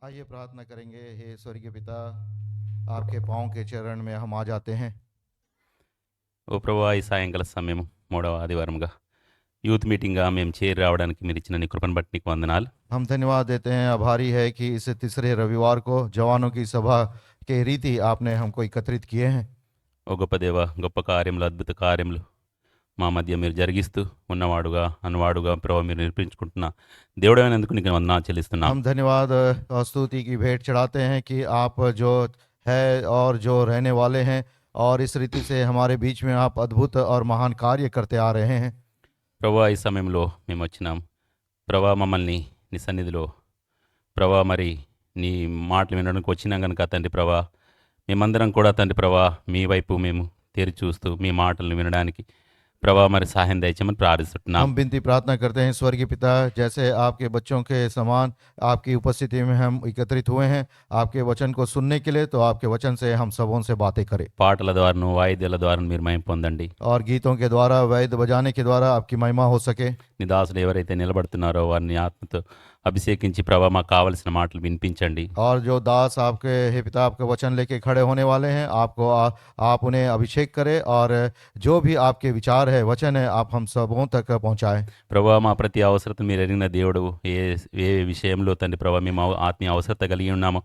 आइए प्रार्थना करेंगे। हे स्वर्गीय पिता, आपके पाँव के चरण में हम आ जाते हैं। ఓ ప్రభువా, ఈ సాయంకాల సమయం 3వ ఆదివారంగా యూత్ మీటింగ్గా మేము చేరి రావడానికి మీరు ఇచ్చిన నీ కృపను బట్టి నీకు వందనాలు. हम धन्यवाद देते हैं, आभारी है कि इस तीसरे रविवार को जवानों की सभा के रीति आपने हमको एकत्रित किए हैं। ఓ గొప్ప దేవ, గొప్ప కార్యములు, అద్భుత కార్యములు మా మధ్య మీరు జరిగిస్తూ ఉన్నవాడుగా అనువాడుగా ప్రభావ మీరు నిర్పించుకుంటున్న దేవుడైనందుకు నీకు వందనాలు చెల్లిస్తున్నాం. हम धन्यवाद और स्तुति की भेंट चढ़ाते हैं कि आप जो है और जो रहने वाले हैं और इस रीति से हमारे बीच में आप अद्भुत और महान कार्य करते आ रहे हैं। ప్రభా, ఈ సమయంలో మేము వచ్చినాం ప్రభా, మమ్మల్ని నీ సన్నిధిలో ప్రభా మరి నీ మాటలు వినడానికి వచ్చినాం కనుక తండ్రి ప్రభా, మేమందరం కూడా తండ్రి ప్రభా మీ వైపు మేము తెరి చూస్తూ మీ మాటలను వినడానికి ప్రభా మరి సహాయం దయచేయమని ప్రార్థిస్తున్నాం. हम विनती प्रार्थना करते हैं स्वर्गीय पिता, जैसे आपके बच्चों के समान आपकी उपस्थिति में हम एकत्रित हुए हैं आपके वचन को सुनने के लिए, तो आपके वचन से हम सबों से बातें करें పాటల ద్వారాను వాయిద్యాల ద్వారా మీరు మహిమ పొందండి. और गीतों के द्वारा वाद्य बजाने के द्वारा आपकी महिमा हो सके। నీ దాసులు ఎవరైతే నిలబడుతున్నారో వారిని ఆత్మతో అభిషేకించి ప్రభా మాకు కావలసిన మాటలు వినిపించండి. और जो दास आपके हे पिता आपका वचन लेके खड़े होने वाले हैं, आपको आप उन्हें अभिषेक करें और जो भी आपके विचार है वचन है आप हम सबों तक पहुंचाएं। ప్రభా మా ప్రతి అవసరతను మీరు ఎరిగిన దేవుడు. ఏ ఏ విషయంలో తండ్రి ప్రభా మేము ఆత్మీయ అవసరత కలిగి ఉన్నామో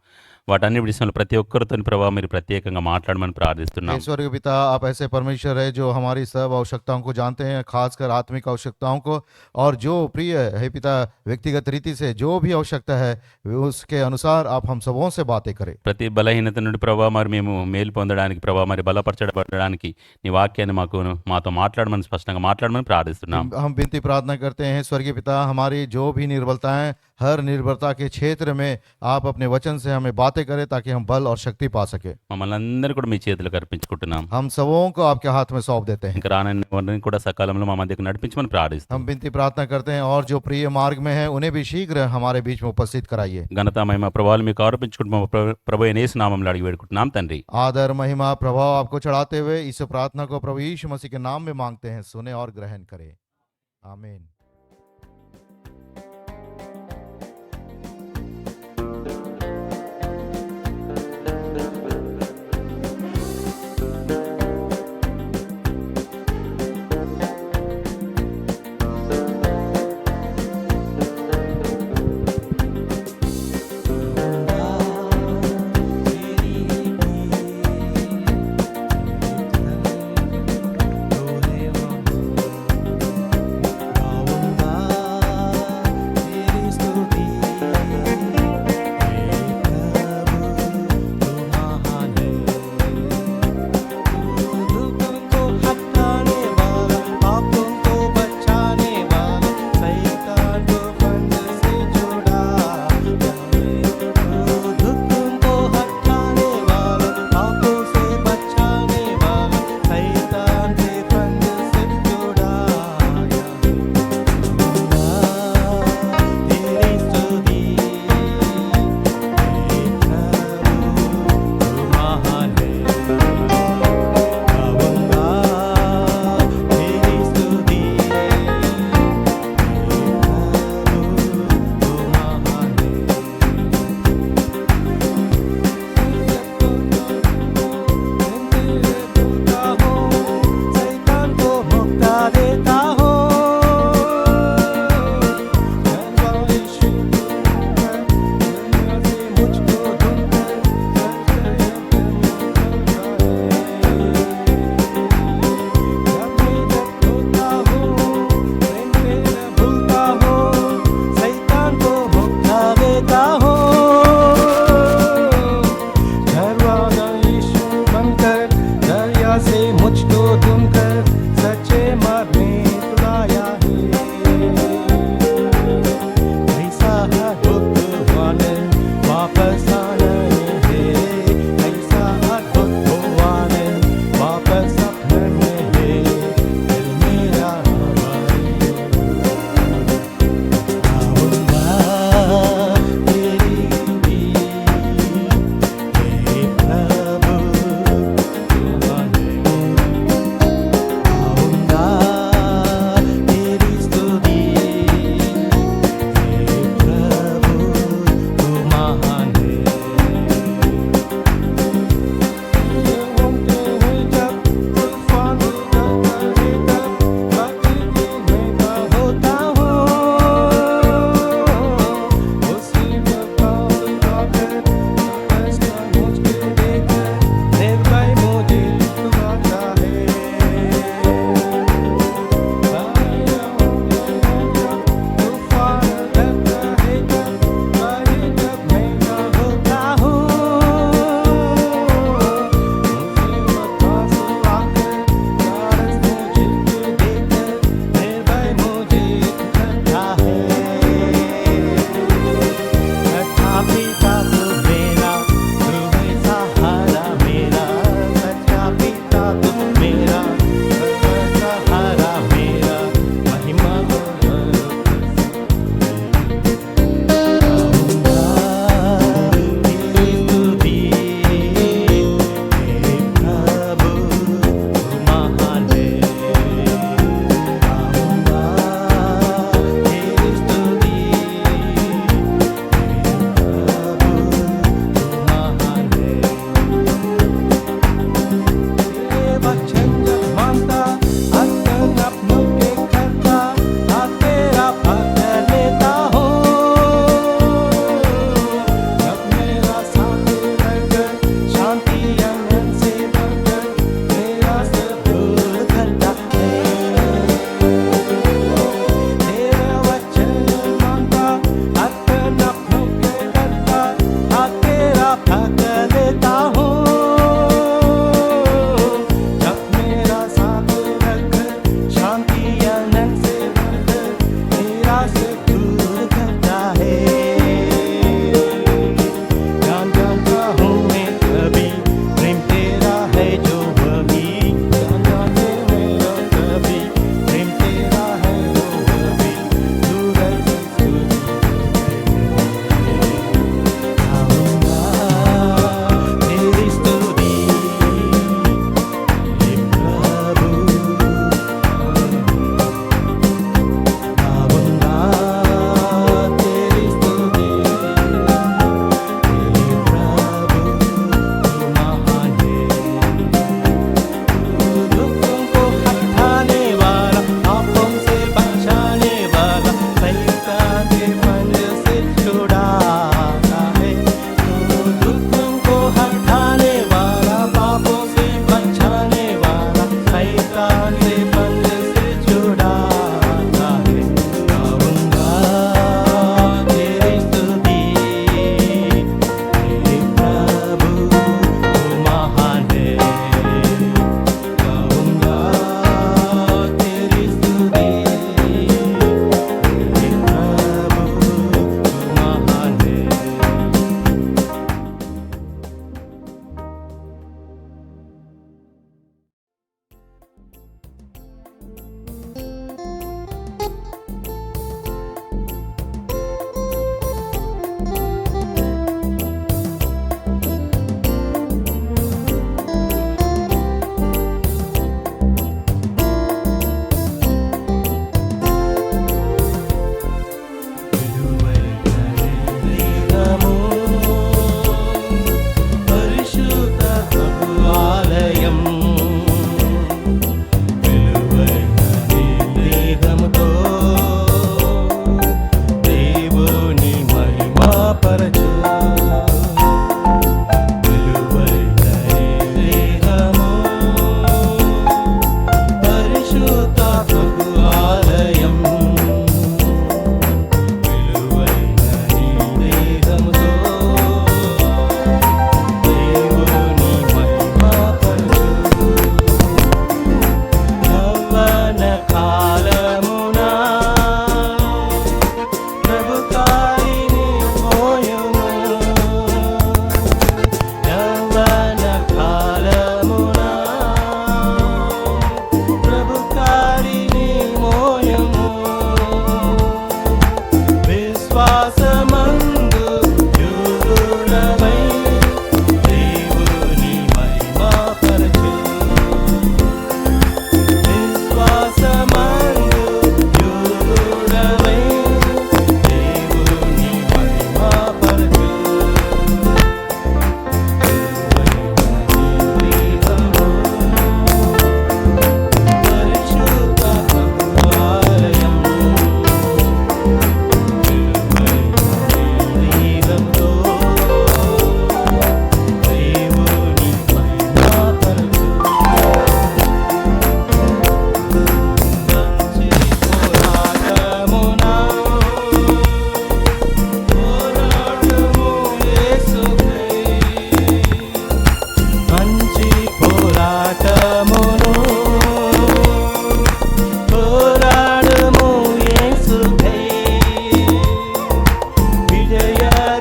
వాటన్ని విషయంలో ప్రతి ఒక్కరితో ప్రభా మీరు ప్రత్యేకంగా మాట్లాడమని ప్రార్థిస్తున్నాం. ईश्वर के पिता, आप ऐसे परमेश्वर है जो हमारी सब आवश्यकताओं को जानते हैं, खासकर आत्मिक आवश्यकताओं को, और जो प्रिय है पिता व्यक्तिगत रीति से जो भी आवश्यकता है उसके अनुसार आप हम सबों से बातें करें। ప్రతి బలహీనత నుండి ప్రభా మరి మేము మేలు పొందడానికి ప్రభా మరి బలపరచబడడానికి నీ వాక్యాన్ని మాతో మాట్లాడమని స్పష్టంగా మాట్లాడమని ప్రార్థిస్తున్నాం. हम विनती प्रार्थना करते हैं स्वर्गीय पिता, हमारी जो भी निर्बलताएं, हर निर्भरता के क्षेत्र में आप अपने वचन से हमें बातें करें ताकि हम बल और शक्ति पा सके। మమ్మల్ని అందరినీ కూడా మీ చేతులకు అర్పించుకుంటున్నాం. हम सबों को आपके हाथ में सौंप देते हैं। ఇంకా రానని కూడా సకాలంలో మా మధ్యకు నడిపించమని ప్రార్థిస్తాం. हम विनती प्रार्थना करते हैं और जो प्रिय मार्ग में है उन्हें भी शीघ्र हमारे बीच में उपस्थित कराइए। ఘనత మహిమ ప్రభావాలు మీకు ఆరోపించుకుంటున్నాం ప్రభు యేసు నామములో అడిగి వేడుకుంటున్నాం తండ్రి. आदर महिमा प्रभाव आपको चढ़ाते हुए इस प्रार्थना को प्रभु यीशु मसीह के नाम में मांगते हैं, सुने और ग्रहण करें। आमीन। Now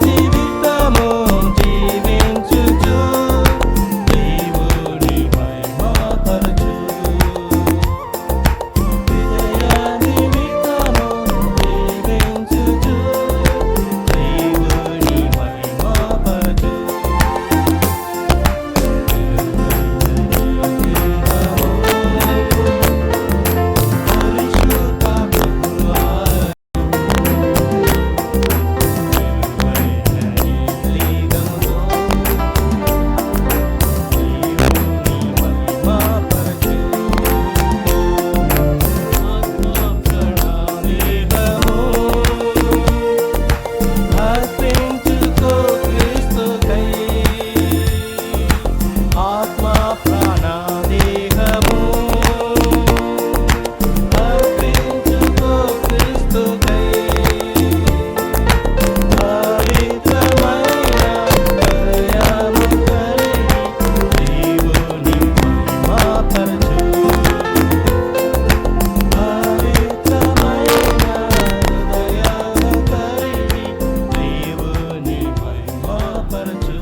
జీవితము జీవించుచు దేవుని మహిమపరచు. విజయ జీవితము జీవించుచు దేవుని మహిమపరచు. ఆత్మ ప్రాణదేహము అర్పించుకో క్రీస్తుకై. పవిత్రమైన హృదయము కలిగి దేవుని మహిమపరచు. పవిత్రమైన హృదయము కలిగి దేవుని మహిమపరచు.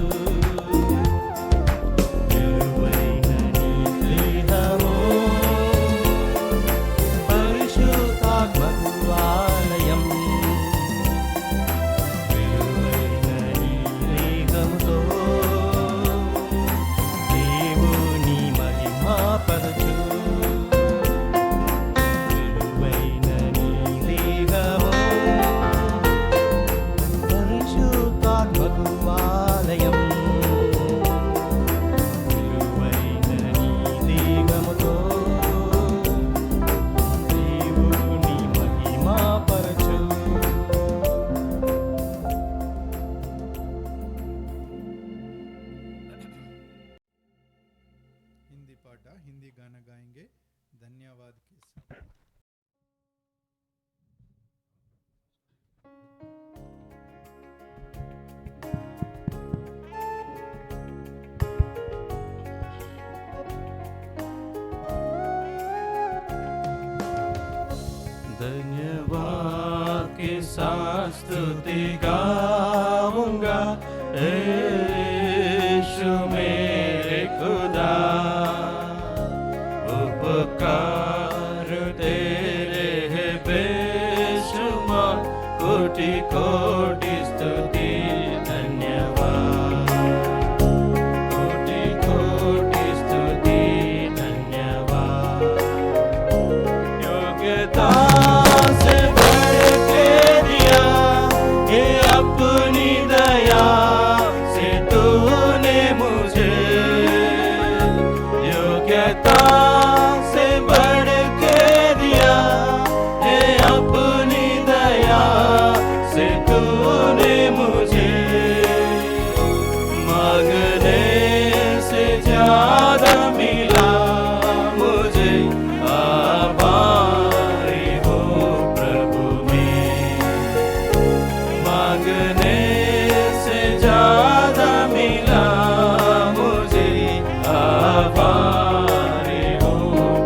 విలువైన నీ దేహము పరిశుద్ధాత్మకు ఆలయం. విలువైన నీ దేహముతో దేవుని మహిమపరచు. విలువైన నీ దేహము పరిశుద్ధాత్మకు ఆలయం. విలువైన నీ దేహముతో దేవుని మహిమపరచు. हिंदी पाटा हिंदी गाना गाएंगे धन्यवाद के साथ. धन्यवाद के साथ स्तुति गाऊंगा यीशु मेरे खुदा. उपकार तेरे है बेशुमार कोटि कोटि स्तुति धन्यवाद. कोटि कोटि स्तुति धन्यवाद. योग्यता से बढ़ के दिया ये अपनी दया से तूने मुझे. योग्यता से बढ़ के दिया ये अपनी दया से तूने मुझे. मांगने से ज्यादा मिला मुझे. आभारी हूँ प्रभु में. मांगने से ज्यादा मिला मुझे. आभारी हूँ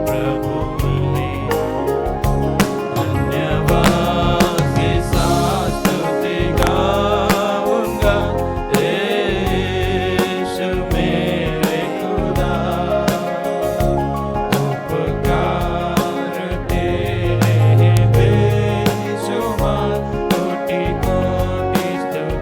प्रभु में. धन्यवाद के साथ स्तुति गाऊंगा यीशु मेरे खुदा. उपकार तेरे बेशुमार कोटि कोटि स्तुति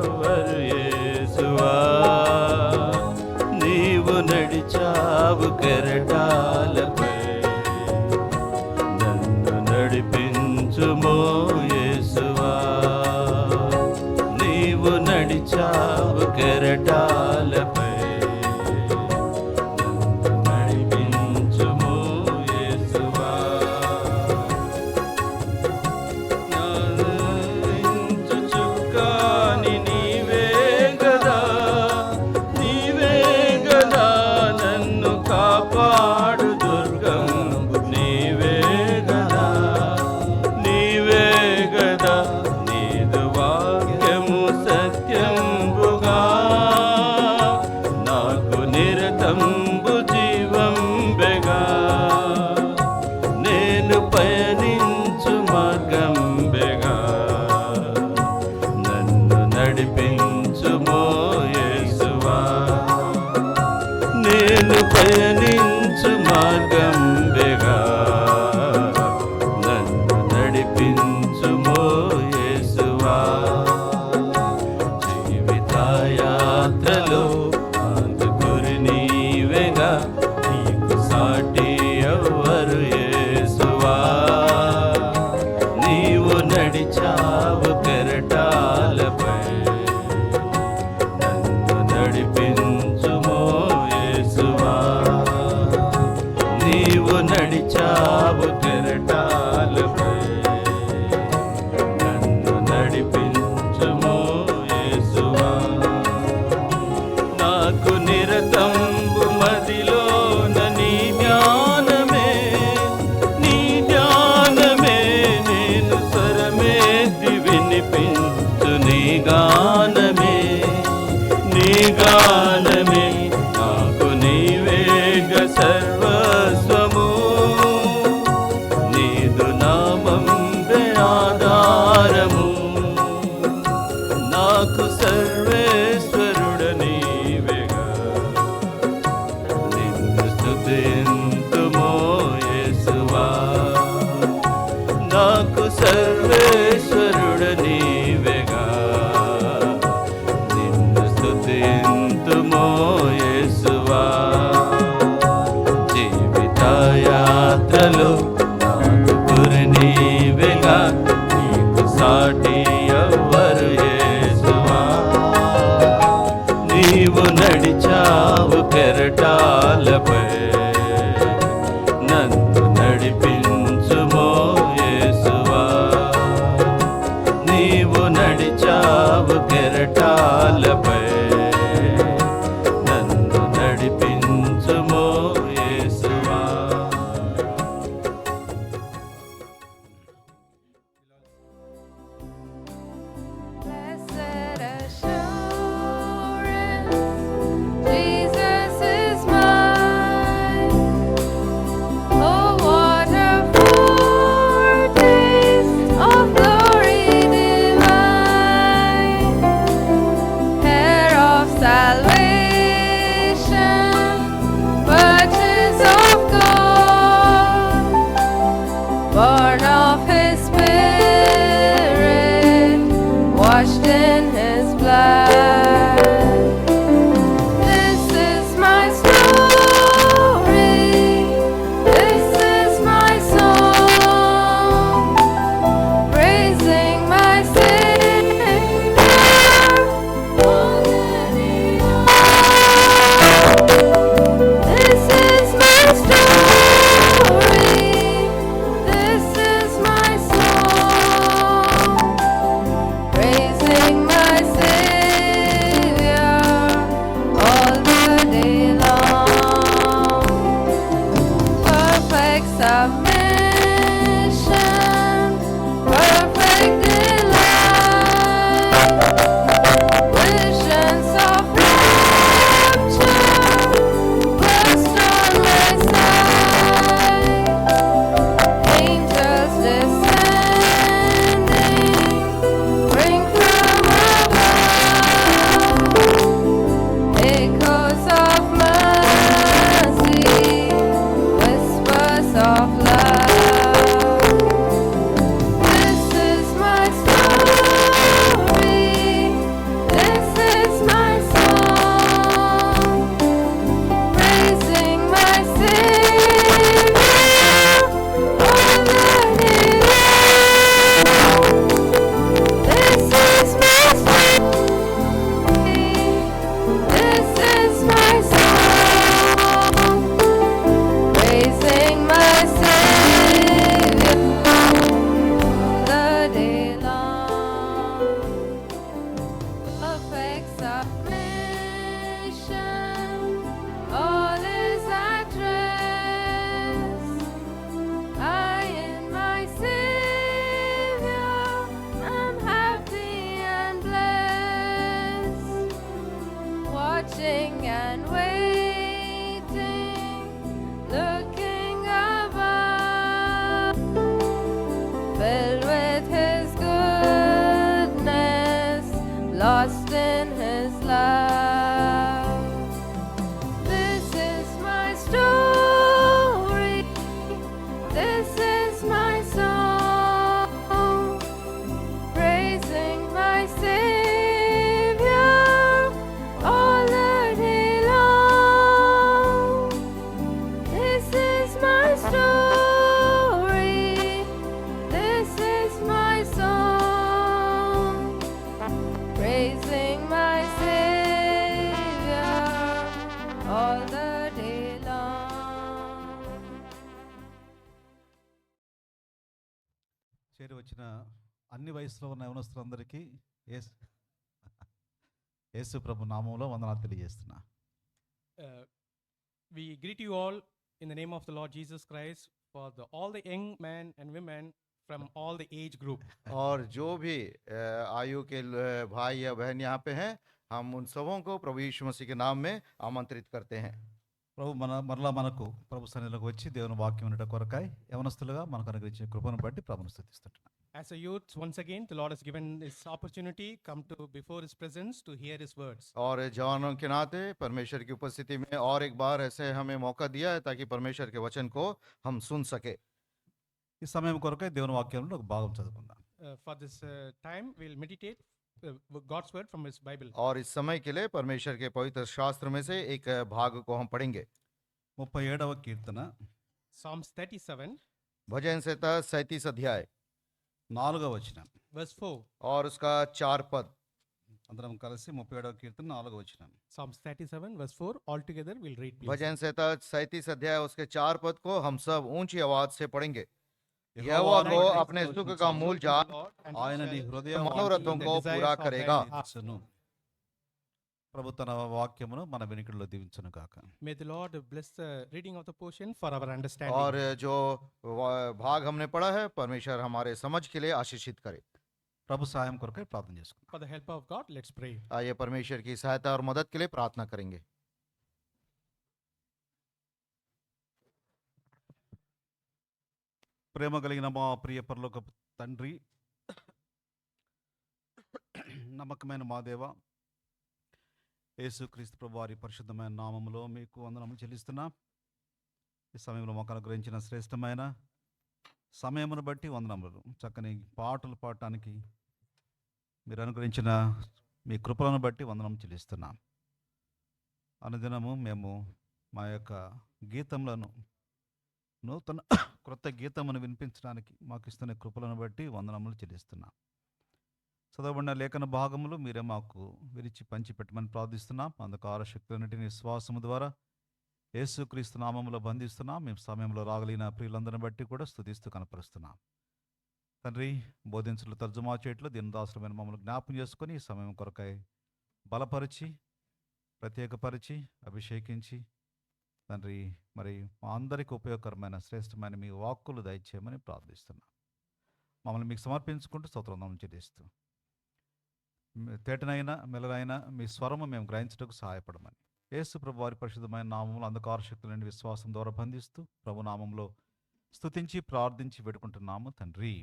ఎవరు యేసువా నీవు నడిచావు కెరటాలపై నన్ను నడిపించుమో యేసువా నీవు నడిచావు కెరటాలపై నన్ను నడిపించుమో యేసువా నారించు చుక్కాని నీవే గదా నన్ను కాపాడు దుర్గం నీవే గదా నీదు వాక్యము సత్యంబుగా నాకు నిరతంబు జీవం బెగా నేను పయనించు మార్గం బెగా నన్ను నడిపించుమో యేసువా నేను పయనించు మార్గం బెగా నన్ను నడిపించుమో యేసువా జీవితయాత్రలో అందుకురి నీవెగా నీకు సాటి ఎవ్వరు యేసువా నీవు నడిచావు కెరటాలపై నన్ను నడిపించుమో యేసువా నీవు నడిచావు కెరటాలపై నన్ను నడిపించుమో యేసువా నాకు నిరతంబు మదిలోన నీ జ్ఞానమే నేను స్వరమేది వినిపించు నీ గానమే నాకు నీవేగ సర్వస్వము నీదు నామం ఆధారము నాకు సర్వేశ్వరుడ నీవేగా నిన్ను స్తుతింతుమో యేసువా నాకు సర్వేశ్వరుడ నీవేగా నిన్ను స్తుతింతుమో యేసువా జీవితయాత్రలో నాకు గురి నీవేగా నీకు సాటి ఎవ్వరు యేసువా నీవు నడిచావు కెరటాలపై నన్ను నడిపించుమో యేసువా నీవు నడిచావు కెరటాలపై నన్ను నడిపించుమో యేసువా Blessed assurance, Jesus is mine. our mission, all is at rest. I in my Savior am happy and blessed, watching and waiting, looking above, filled with His goodness, lost in His love. This is my story, this is my song, praising my Savior all the day long. This is my story, this is my song, praising my Savior all the day long. చేరి వచ్చిన అన్ని వయసులో ఉన్న యవనస్తులందరికీ యేసు ప్రభు నామంలో వందనాలు తెలియజేస్తున్నా. We greet you all in the name of the Lord Jesus Christ for all the young men and women from all the age group. और जो भी आयु के भाई या बहन यहाँ पे हैं, हम उन सबों को प्रभु यीशु मसीह के नाम में आमंत्रित करते हैं. ప్రభు మరలా మనకు ప్రభు సన్నిధిలోకి వచ్చి దేవుని వాక్యం వినట కొరకాయ యవనస్తులుగా మనకు అనుగ్రహించిన కృపను బట్టి ప్రభుని స్తుతిస్తున్నాను. As a youth, once again, the Lord has given this opportunity come to before His presence to hear His words. और जवानों के नाते परमेश्वर की उपस्थिति में और एक बार ऐसे हमें मौका दिया है ताकि परमेश्वर के वचन को हम सुन सके. ఈ సమయం కొరకై దేవుని వాక్యంలో ఒక భాగం చదువుకుందాం. For this time, we'll meditate God's word from His Bible. और इस समय के लिए परमेश्वर के पवित्र शास्त्र में से एक भाग को हम पढ़ेंगे. 37వ కీర్తన Psalms 37, भजन संहिता 37 अध्याय 4వ వచనం. verse 4. और उसका 4 पद. అందరం కలిసి 37వ కీర్తన 4వ వచనం. Psalms 37, verse 4. All together, we'll read, please. भजन संहिता 37 अध्याय उसके 4 पद को हम सब ऊंची आवाज से पढ़ेंगे. यहोवा को अपने सुख का मूल जान ఆయన నీ హృదయ मनोरथों को पूरा करेगा. ప్రభు తన వాక్యమును మన వెనుకల్లో దీవించును గాక. May the Lord bless the reading of the portion for our understanding. और जो भाग हमने पढ़ा है परमेश्वर हमारे समझ के लिए आशीषित करे. ప్రభు సహాయం కొరకై ప్రార్థన చేసుకుందాం. For the help of God, let's pray. आइए परमेश्वर की सहायता और मदद के लिए प्रार्थना करेंगे. ప్రేమ కలిగిన మా ప్రియ పరలోకపు తండ్రి, నమ్మకమైన మా దేవ, యేసుక్రీస్తు ప్రభు వారి పరిశుద్ధమైన నామములో మీకు వందనములు చెల్లిస్తున్నాం. ఈ సమయంలో మాకు అనుగ్రహించిన శ్రేష్టమైన సమయమును బట్టి వందనములు. చక్కని పాటలు పాడటానికి మీరు అనుగ్రహించిన మీ కృపలను బట్టి వందనము చెల్లిస్తున్నాం. అనుదినము మేము మా యొక్క గీతములను నూతన క్రొత్త గీతమును వినిపించడానికి మాకు ఇస్తున్న కృపలను బట్టి వందనములు చెల్లిస్తున్నాం. చదవబడిన లేఖన భాగములు మీరే మాకు విరిచి పంచిపెట్టమని ప్రార్థిస్తున్నాం. అంధకార శక్తులన్నిటిని విశ్వాసము ద్వారా యేసుక్రీస్తు నామములో బంధిస్తున్నాం. మేము సమయంలో రాగలిగిన ప్రియులందరిని బట్టి కూడా స్తుతిస్తూ కనపరుస్తున్నాం. తండ్రి, బోధించులు తర్జుమా చేయట్లు దీనదాసులమైన మమ్మల్ని జ్ఞాపం చేసుకొని ఈ సమయం కొరకై బలపరిచి, ప్రత్యేకపరిచి, అభిషేకించి తండ్రి మరి మా అందరికీ ఉపయోగకరమైన శ్రేష్టమైన మీ వాక్కులు దయచేయమని ప్రార్థిస్తున్నాం. మమ్మల్ని మీకు సమర్పించుకుంటూ స్తోత్రం చెల్లిస్తూ తేటనైనా మెల్లనైనా మీ స్వరము మేము గ్రహించడానికి సహాయపడమని యేసు ప్రభు వారి పరిశుద్ధమైన నామంలో అంధకార శక్తులని విశ్వాసం ద్వారా బంధిస్తూ ప్రభు నామంలో స్తుతించి ప్రార్థించి వేడుకుంటున్నాము తండ్రి.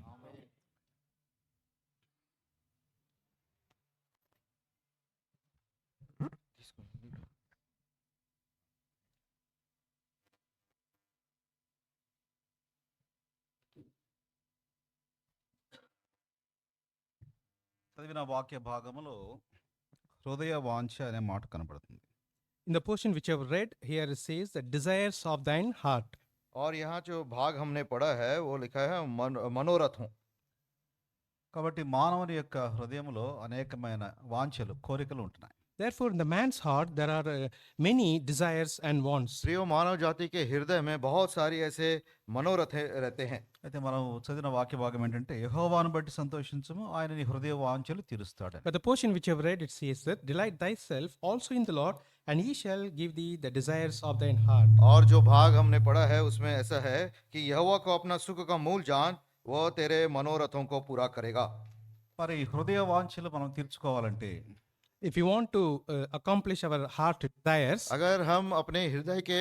చదివిన వాక్య భాగములో హృదయ వాంఛ అనే మాట కనబడుతుంది. In the portion which I have read, here it says the desires of thine heart. और यहाँ जो भाग हमने पढ़ा है वो लिखा है मनोरथों. కాబట్టి మానవుని యొక్క హృదయంలో అనేకమైన వాంఛలు, కోరికలు ఉంటున్నాయి. Therefore, in the man's heart, there are many desires and wants. प्रियो मानव जाति के हृदय में बहुत सारी ऐसे मनोरथ रहते हैं। అయితే మనం చదివిన వాక్య భాగం ఏంటంటే యెహోవాను బట్టి సంతోషించము, ఆయన నీ హృదయ వాంఛలు తీరుస్తాడు. But the portion which you have read, it says that, delight thyself also in the Lord, and he shall give thee the desires of thine heart. और जो भाग हमने पढ़ा है उसमें ऐसा है कि यहोवा को अपना सुख का मूल जान, वह तेरे मनोरथों को पूरा करेगा। మరి ఈ హృదయ వాంఛలు మనం తీర్చుకోవాలంటే If you want to accomplish our heart desires, अगर हम अपने हृदय के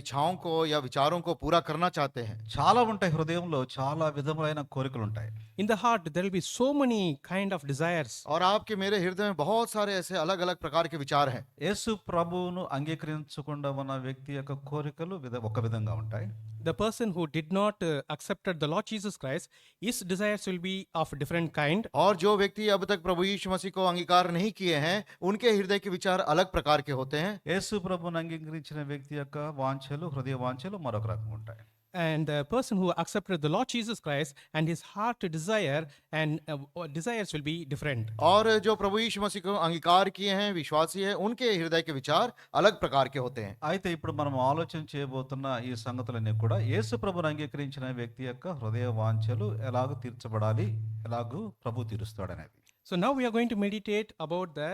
इच्छाओं को या विचारों को पूरा करना चाहते हैं, చాలా ఉంటాయి, హృదయంలో చాలా విధములైన కోరికలు ఉంటాయి. in the heart there will be so many kind of desires. और आपके मेरे हृदय में बहुत सारे ऐसे अलग अलग प्रकार के विचार हैं। యేసు ప్రభువును అంగీకరించకుండా ఉన్న వ్యక్తి యొక్క కోరికలు ఒక విధంగా ఉంటాయి. The person who did not accepted the Lord Jesus Christ, his desires will be of different kind. और जो व्यक्ति अब तक प्रभु यीशु मसीह को अंगीकार नहीं किए हैं, उनके हृदय के विचार अलग प्रकार के होते हैं। యేసు ప్రభువును అంగీకరించిన వ్యక్తి యొక్క వాంఛలు, హృదయ వాంఛలు మరొక రకంగా ఉంటాయి. And the person who accepted the Lord Jesus Christ and his heart desire and desires will be different. और जो प्रभु यीशु मसीह को अंगीकार किए हैं, विश्वासी है, उनके हृदय के विचार अलग प्रकार के होते हैं। అయితే ఇప్పుడు మనం ఆలోచన చేయబోతున్న ఈ సంగతులన్నీ కూడా యేసు ప్రభువును అంగీకరించిన వ్యక్తి యొక్క హృదయ వాంఛలు ఎలాగూ తీర్చబడాలి, ఎలాగూ ప్రభు తీరుస్తాడనేది. So now we are going to meditate about the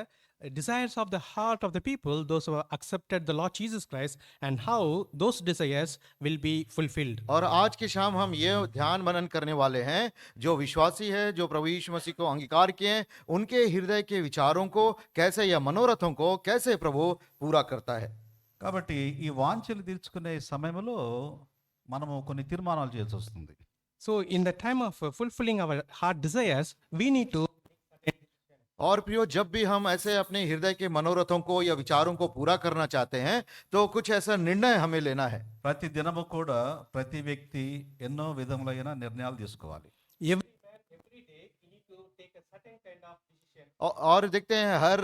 desires of the heart of the people, those who have accepted the Lord Jesus Christ, and how those desires will be fulfilled. और आज की शाम हम ये ध्यान मनन करने वाले हैं, जो विश्वासी है, जो प्रभु यीशु मसीह को अंगीकार किए हैं, उनके हृदय के विचारों को कैसे या मनोरथों को कैसे प्रभु पूरा करता है। కాబట్టి ఈ వాంఛలు తీర్చుకునే సమయంలో మనము కొన్ని తీర్మానాలు చేయాల్సి వస్తుంది. So in the time of fulfilling our heart desires, we need to और प्रियो, जब भी हम ऐसे अपने हृदय के मनोरथों को या विचारों को पूरा करना चाहते हैं, तो कुछ ऐसा निर्णय हमें लेना है। ప్రతి దినము కూడా ప్రతి వ్యక్తి ఎన్నో విధములైన నిర్ణయాలు తీసుకోవాలి. every man, every day, we need to take a certain kind of decision. और देखते हैं हर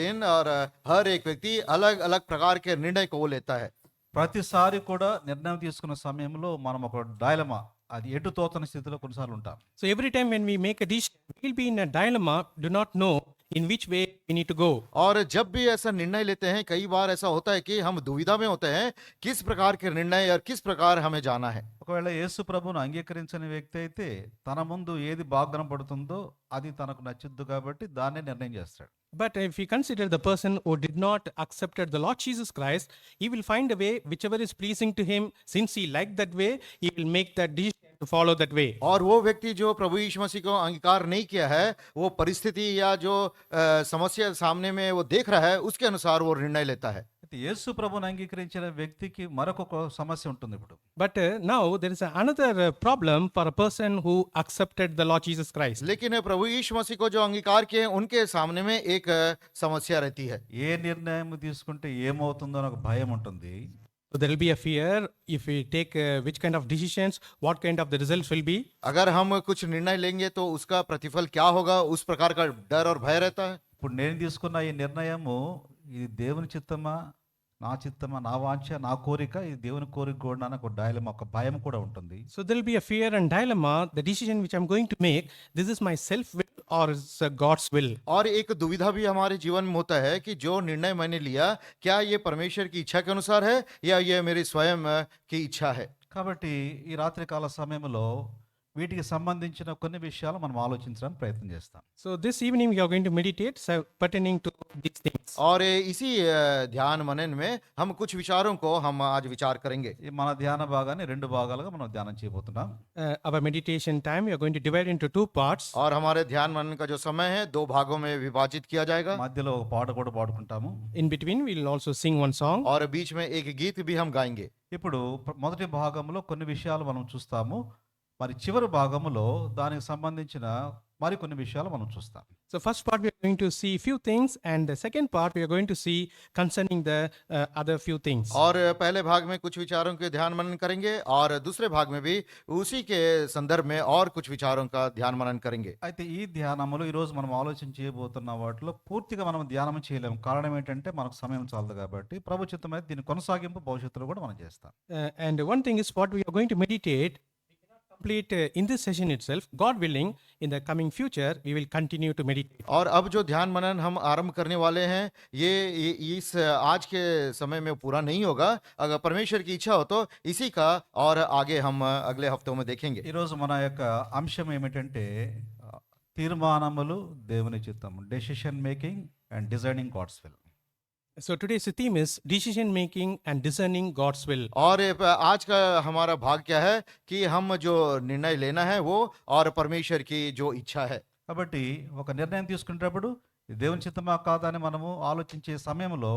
दिन और हर एक व्यक्ति अलग अलग प्रकार के निर्णय को वो लेता है। ప్రతిసారి కూడా నిర్ణయం తీసుకున్న సమయంలో మనం ఒక డైలమా, అది ఎటు తోచని స్థితిలో కొన్నిసార్లు ఉంటాం. So every time when we make a decision, we will be in a dilemma, do not know in which way we need to go. और जब भी ऐसा निर्णय लेते हैं, कई बार ऐसा होता है कि हम दुविधा में होते हैं, किस प्रकार के निर्णय और किस प्रकार हमें जाना है। ఒకవేళ యేసు ప్రభువును అంగీకరించని వ్యక్తి అయితే తన ముందు ఏది బాగ్నం పడుతుందో అది తనకు నచ్చుద్దు కాబట్టి దాన్నే నిర్ణయం చేస్తాడు. But if we consider the person who did not accepted the Lord Jesus Christ, he will find a way whichever is pleasing to him. Since he liked that way, he will make that decision to follow that way. और वो व्यक्ति जो प्रभु यीशु मसीह को अंगीकार नहीं किया है, वो परिस्थिति या जो समस्या सामने में वो देख रहा है, उसके अनुसार वो निर्णय लेता है। అయితే యేసు ప్రభువును అంగీకరించిన వ్యక్తికి మరొక సమస్య ఉంటుంది ఇప్పుడు. But now there is another problem for a person who accepted the Lord Jesus Christ. लेकिन प्रभु यीशु मसीह को जो अंगीकार किए, उनके सामने में एक समस्या रहती है। ఏ నిర్ణయం తీసుకుంటే ఏమవుతుందో అని ఒక భయం ఉంటుంది. So there will be a fear if we take which kind of decisions, what kind of the results will be. अगर हम कुछ निर्णय लेंगे तो उसका प्रतिफल क्या होगा, उस प्रकार का डर और भय रहता है। ఇప్పుడు నేను తీసుకున్న ఈ నిర్ణయము ఇది దేవుని చిత్తమా, నా చిత్తమా, నా వాంఛ, నా కోరిక, ఇది దేవుని కోరిక కూడా నాకు ఒక డైలమా, ఒక భయం కూడా ఉంటుంది. So there will be a fear and dilemma, the decision which I'm going to make, this is my self will or is God's will. और एक दुविधा भी हमारे जीवन में होता है कि जो निर्णय मैंने लिया, क्या ये परमेश्वर की इच्छा के अनुसार है या ये मेरी स्वयं की इच्छा है। కాబట్టి ఈ రాత్రికాల సమయంలో వీటికి సంబంధించిన కొన్ని విషయాలు మనం ఆలోచించడానికి ప్రయత్నం చేస్తాం. So this evening we are going to meditate pertaining to these things. और इसी ध्यान मनन में हम कुछ विचारों को हम आज विचार करेंगे। ఈ మన ధ్యాన భాగాన్ని రెండు భాగాలుగా మనం ధ్యానం చేయబోతున్నాం. Our meditation time we are going to divide into two parts. और हमारे ध्यान मनन का जो समय है, दो भागों में विभाजित किया जाएगा। మధ్యలో ఒక పాట కూడా పాడుకుంటాము. In between we will also sing one song. और बीच में एक गीत भी हम गाएंगे। ఇప్పుడు మొదటి భాగంలో కొన్ని విషయాలు మనం చూస్తాము, మరి చివరి భాగంలో దానికి సంబంధించిన మరికొన్ని విషయాలు మనం చూస్తాం. So first part we are going to see few things, and the second part we are going to see concerning the other few things. और पहले भाग में कुछ विचारों के ध्यान मनन करेंगे और दूसरे भाग में भी उसी के संदर्भ में और कुछ विचारों का ध्यान मनन करेंगे। అయితే ఈ ధ్యానములు ఈరోజు మనం ఆలోచన చేయబోతున్న వాటిలో పూర్తిగా మనం ధ్యానం చేయలేము. కారణం ఏంటంటే మనకు సమయం చాలదు కాబట్టి ప్రభు చిత్తమైతే దీని కొనసాగింపు భవిష్యత్తులో కూడా మనం చేస్తాం. And one thing is what we are going to meditate, we cannot complete in this session itself. God willing, in the coming future, we will continue to meditate. और अब जो ध्यान मनन हम आरंभ करने वाले हैं ये इस आज के समय में पूरा नहीं होगा। अगर परमेश्वर की इच्छा हो तो इसी का और आगे हम अगले हफ्तों में देखेंगे। ఈరోజు మన యొక్క అంశం ఏమిటంటే తీర్మానములు దేవుని చిత్తము, decision making and designing God's will. So today's theme is decision making and discerning God's will. और आज का हमारा भाग क्या है कि हम जो निर्णय लेना है वो और परमेश्वर की जो इच्छा है। కాబట్టి ఒక నిర్ణయం తీసుకునేటప్పుడు ఇది దేవుని చిత్తమా కాదా అని మనము ఆలోచించే సమయంలో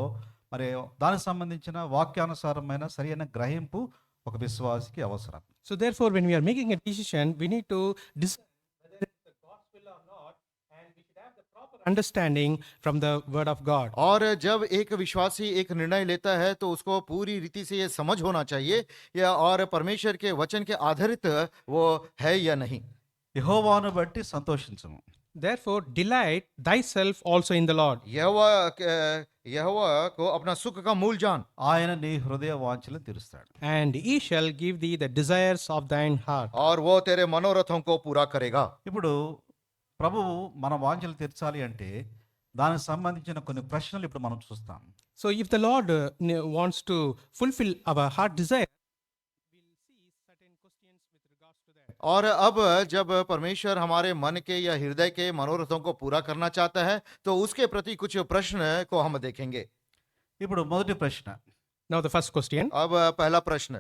మరి దానికి సంబంధించిన వాక్యానుసారమైన సరైన గ్రహింపు ఒక విశ్వాసికి అవసరం. So therefore, when we are making a decision, we need to discern whether it's the God's will or not, and we should have the proper understanding from the Word of God. और जब एक विश्वासी एक निर्णय लेता है तो उसको पूरी रीति से ये समझ होना चाहिए या और परमेश्वर के वचन के आधारित वो है या नहीं। యెహోవాను బట్టి సంతోషించము. Therefore, delight thyself also in the Lord, यहोवा को अपना सुख का मूल जान, ఆయన నీ హృదయ వాంఛలను తీరుస్తాడు. and he shall give thee the desires of thine heart. और वो तेरे मनोरथों को पूरा करेगा। ఇప్పుడు ప్రభువు మన వాంఛలు తీర్చాలి అంటే దానికి సంబంధించిన కొన్ని ప్రశ్నలు ఇప్పుడు మనం చూస్తాం. So if the Lord wants to fulfill our heart desire, we'll see certain questions with regards to that. और अब जब परमेश्वर हमारे मन के या हृदय के मनोरथों को पूरा करना चाहता है तो उसके प्रति कुछ प्रश्न को हम देखेंगे। ఇప్పుడు మొదటి ప్రశ్న Now the first question, अब पहला प्रश्न,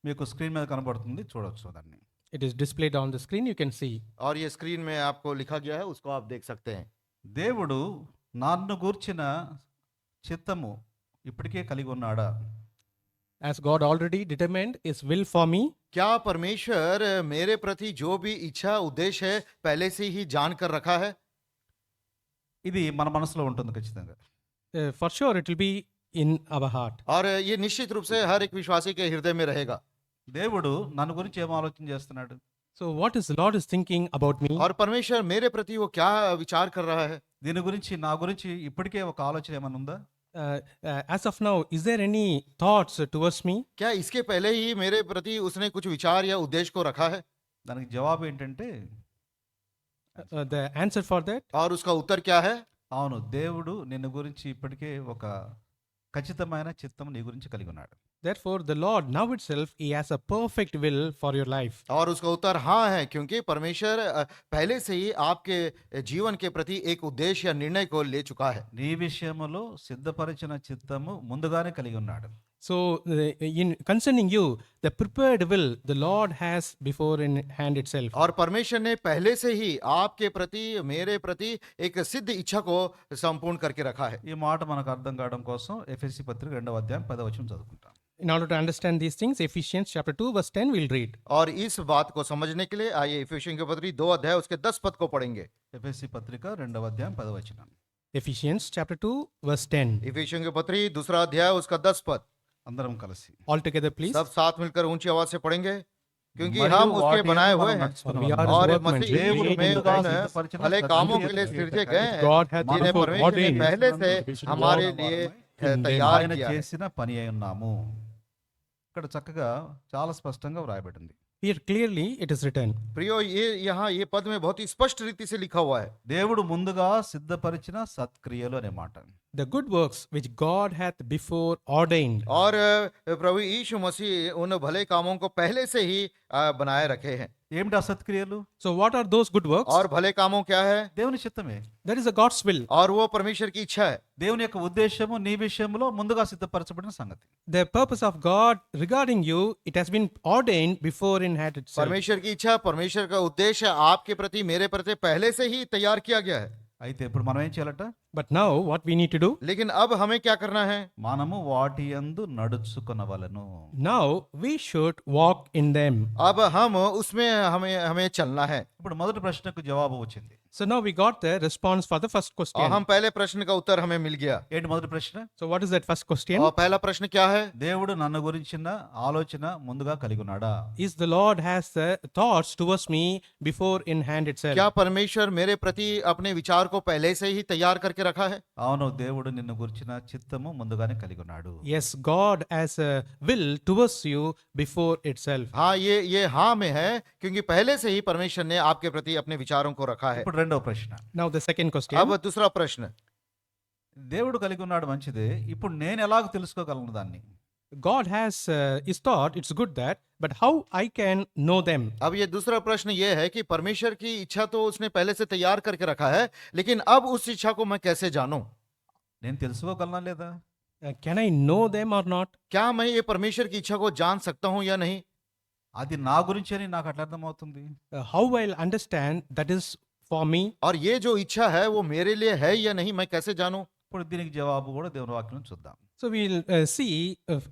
మీకు స్క్రీన్ మీద కనబడుతుంది, చూడొచ్చు దాన్ని. it is displayed on the screen, you can see. और ये स्क्रीन में आपको लिखा गया है, उसको आप देख सकते हैं। దేవుడు నన్ను గూర్చిన చిత్తము ఇప్పటికే కలిగి ఉన్నాడా? As God already determined his will for me, क्या परमेश्वर मेरे प्रति जो भी इच्छा उद्देश्य है पहले से ही जान कर रखा है? ఇది మన మనసులో ఉంటుంది ఖచ్చితంగా. for sure it will be in our heart. और ये निश्चित रूप से हर एक विश्वासी के हृदय में रहेगा। దేవుడు నన్ను గురించి ఏం ఆలోచన చేస్తున్నాడు? So what is the Lord is thinking about me? और परमेश्वर मेरे प्रति वो क्या विचार कर रहा है? దీని గురించి నా గురించి ఇప్పటికే ఒక ఆలోచన ఏమైనా ఉందా? As of now, is there any thoughts towards me? क्या इसके पहले ही मेरे प्रति उसने कुछ विचार या उद्देश्य को रखा है? దానికి జవాబు ఏంటంటే The answer for that, और उसका उत्तर क्या है? అవును, దేవుడు నిన్ను గురించి ఇప్పటికే ఒక ఖచ్చితమైన చిత్తం నీ గురించి కలిగి ఉన్నాడు. therefore the Lord now itself he has a perfect will for your life. और उसका उत्तर हाँ है, क्योंकि परमेश्वर पहले से ही आपके जीवन के प्रति एक उद्देश्य या निर्णय को ले चुका है। నీ విషయములో సిద్ధపరిచిన చిత్తము ముందుగానే కలిగి ఉన్నాడు. So in concerning you, the prepared will the Lord has before in hand itself. और परमेश्वर ने पहले से ही आपके प्रति मेरे प्रति एक सिद्ध इच्छा को संपूर्ण करके रखा है। ఈ మాట మనకు అర్థం కావడం కోసం ఎఫెసీ పత్రిక 2వ అధ్యాయం 10వ వచనం చదువుకుంటాం. In order to understand these things, Ephesians chapter 2 verse 10 we'll read. और इस बात को समझने के लिए आइए इफिसियों की पत्री 2 अध्याय उसके 10 पद को पढ़ेंगे। ఎఫెసీ పత్రిక 2వ అధ్యాయం 10వ వచనం. Ephesians chapter 2 verse 10. इफिसियों की पत्री 2 अध्याय उसका 10 पद, అందరం కలిసి. All together please. सब साथ मिलकर ऊंची आवाज से पढ़ेंगे, क्योंकि మరియు हम उसके వాటి बनाए యందు हुए మనం हैं నడుచుకుని We are ఉన్నాము. और his workmanship, मसीह దేవుడు यीशु में ముందుగా उन సిద్ధపరిచిన भले कामों के लिए సత్క్రియలు सृजे गए हैं, God hath మనం before परमेश्वर ने ordained पहले से हमारे వారమై लिए in तैयार ఆయన किया है। చేసిన పని అయి ఉన్నాము. ఇక్కడ చక్కగా చాలా స్పష్టంగా వ్రాయబడింది. Here clearly it is written. प्रियो ये यहाँ ये पद में बहुत ही स्पष्ट रीति से लिखा हुआ है, దేవుడు ముందుగా సిద్ధపరిచిన సత్క్రియలు అనే మాట. The good works which God hath before ordained. और प्रभु यीशु मसीह उन भले कामों को पहले से ही बनाए रखे हैं। ఏమిటి ఆ సత్క్రియలు? So what are those good works? और भले कामों क्या है? దేవుని చిత్తమే. That is a God's will. और वो परमेश्वर की इच्छा है। దేవుని యొక్క ఉద్దేశము నీ విషయంలో ముందుగా సిద్ధపరచబడిన సంగతి. The purpose of God regarding you, it has been ordained before in hand itself. परमेश्वर की इच्छा, परमेश्वर का उद्देश्य आपके प्रति मेरे प्रति पहले से ही तैयार किया गया है। అయితే ఇప్పుడు మనం ఏం చేయాలట? But now what we need to do? लेकिन अब हमें क्या करना है? మనము వాటి యందు నడుచుకొనవలెను. Now we should walk in them. अब हम उसमें हमें चलना है। ఇప్పుడు మొదటి ప్రశ్నకు జవాబు వచ్చింది. So now we got the response for the first और question. हम पहले प्रश्न का उत्तर हमें मिल गया। ఏంటి మొదటి ప్రశ్న? So what is that first question? और पहला प्रश्न क्या है? దేవుడు నన్ను గురించిన ఆలోచన ముందుగా కలిగి ఉన్నాడా? Is the Lord has the thoughts towards me before in hand itself? क्या परमेश्वर मेरे प्रति अपने विचार को पहले से ही तैयार करके रखा है? అవును, దేవుడు నిన్ను గురించిన చిత్తము ముందుగానే కలిగి ఉన్నాడు. Yes, God has a will towards you before itself. हाँ, ये हाँ में है, क्योंकि पहले से ही परमेश्वर ने आपके प्रति अपने विचारों को रखा है। ఇప్పుడు రెండవ ప్రశ్న. Now the second question. अब दूसरा प्रश्न, దేవుడు కలిగి ఉన్నాడు మంచిదే, ఇప్పుడు నేను ఎలాగ తెలుసుకోగలను దాన్ని? God has his thought, it's good that, but how I can know them? अब ये दूसरा प्रश्न ये है कि परमेश्वर की इच्छा तो उसने पहले से तैयार करके रखा है, लेकिन अब उस इच्छा को मैं कैसे जानूं? నేను తెలుసుకోగలనా లేదా? Can I know them or not? क्या मैं ये परमेश्वर की इच्छा को जान सकता हूं या नहीं? అది నా గురించి అని నాకు అట్లా అర్థమవుతుంది. How I'll understand that is for me? और ये जो इच्छा है वो मेरे लिए है या नहीं, मैं कैसे जानूं? ఇప్పుడు దీనికి జవాబు కూడా దేవుని వాక్యం చూద్దాం. So we'll see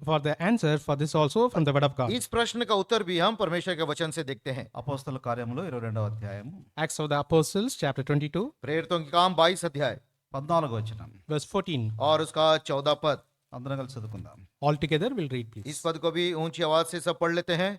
for the answer for this also from the word of God. इस प्रश्न का उत्तर भी हम परमेश्वर के वचन से देखते हैं। అపోస్తల కార్యములు 22వ అధ్యాయము Acts of the Apostles chapter 22 प्रेरितों के काम 22 अध्याय 14వ వచనం. verse 14. और उसका 14 पद। అందరం కలిసి చదువుకుందాం. All together we'll read इस please. पद को भी ऊंची आवाज से सब पढ़ लेते हैं।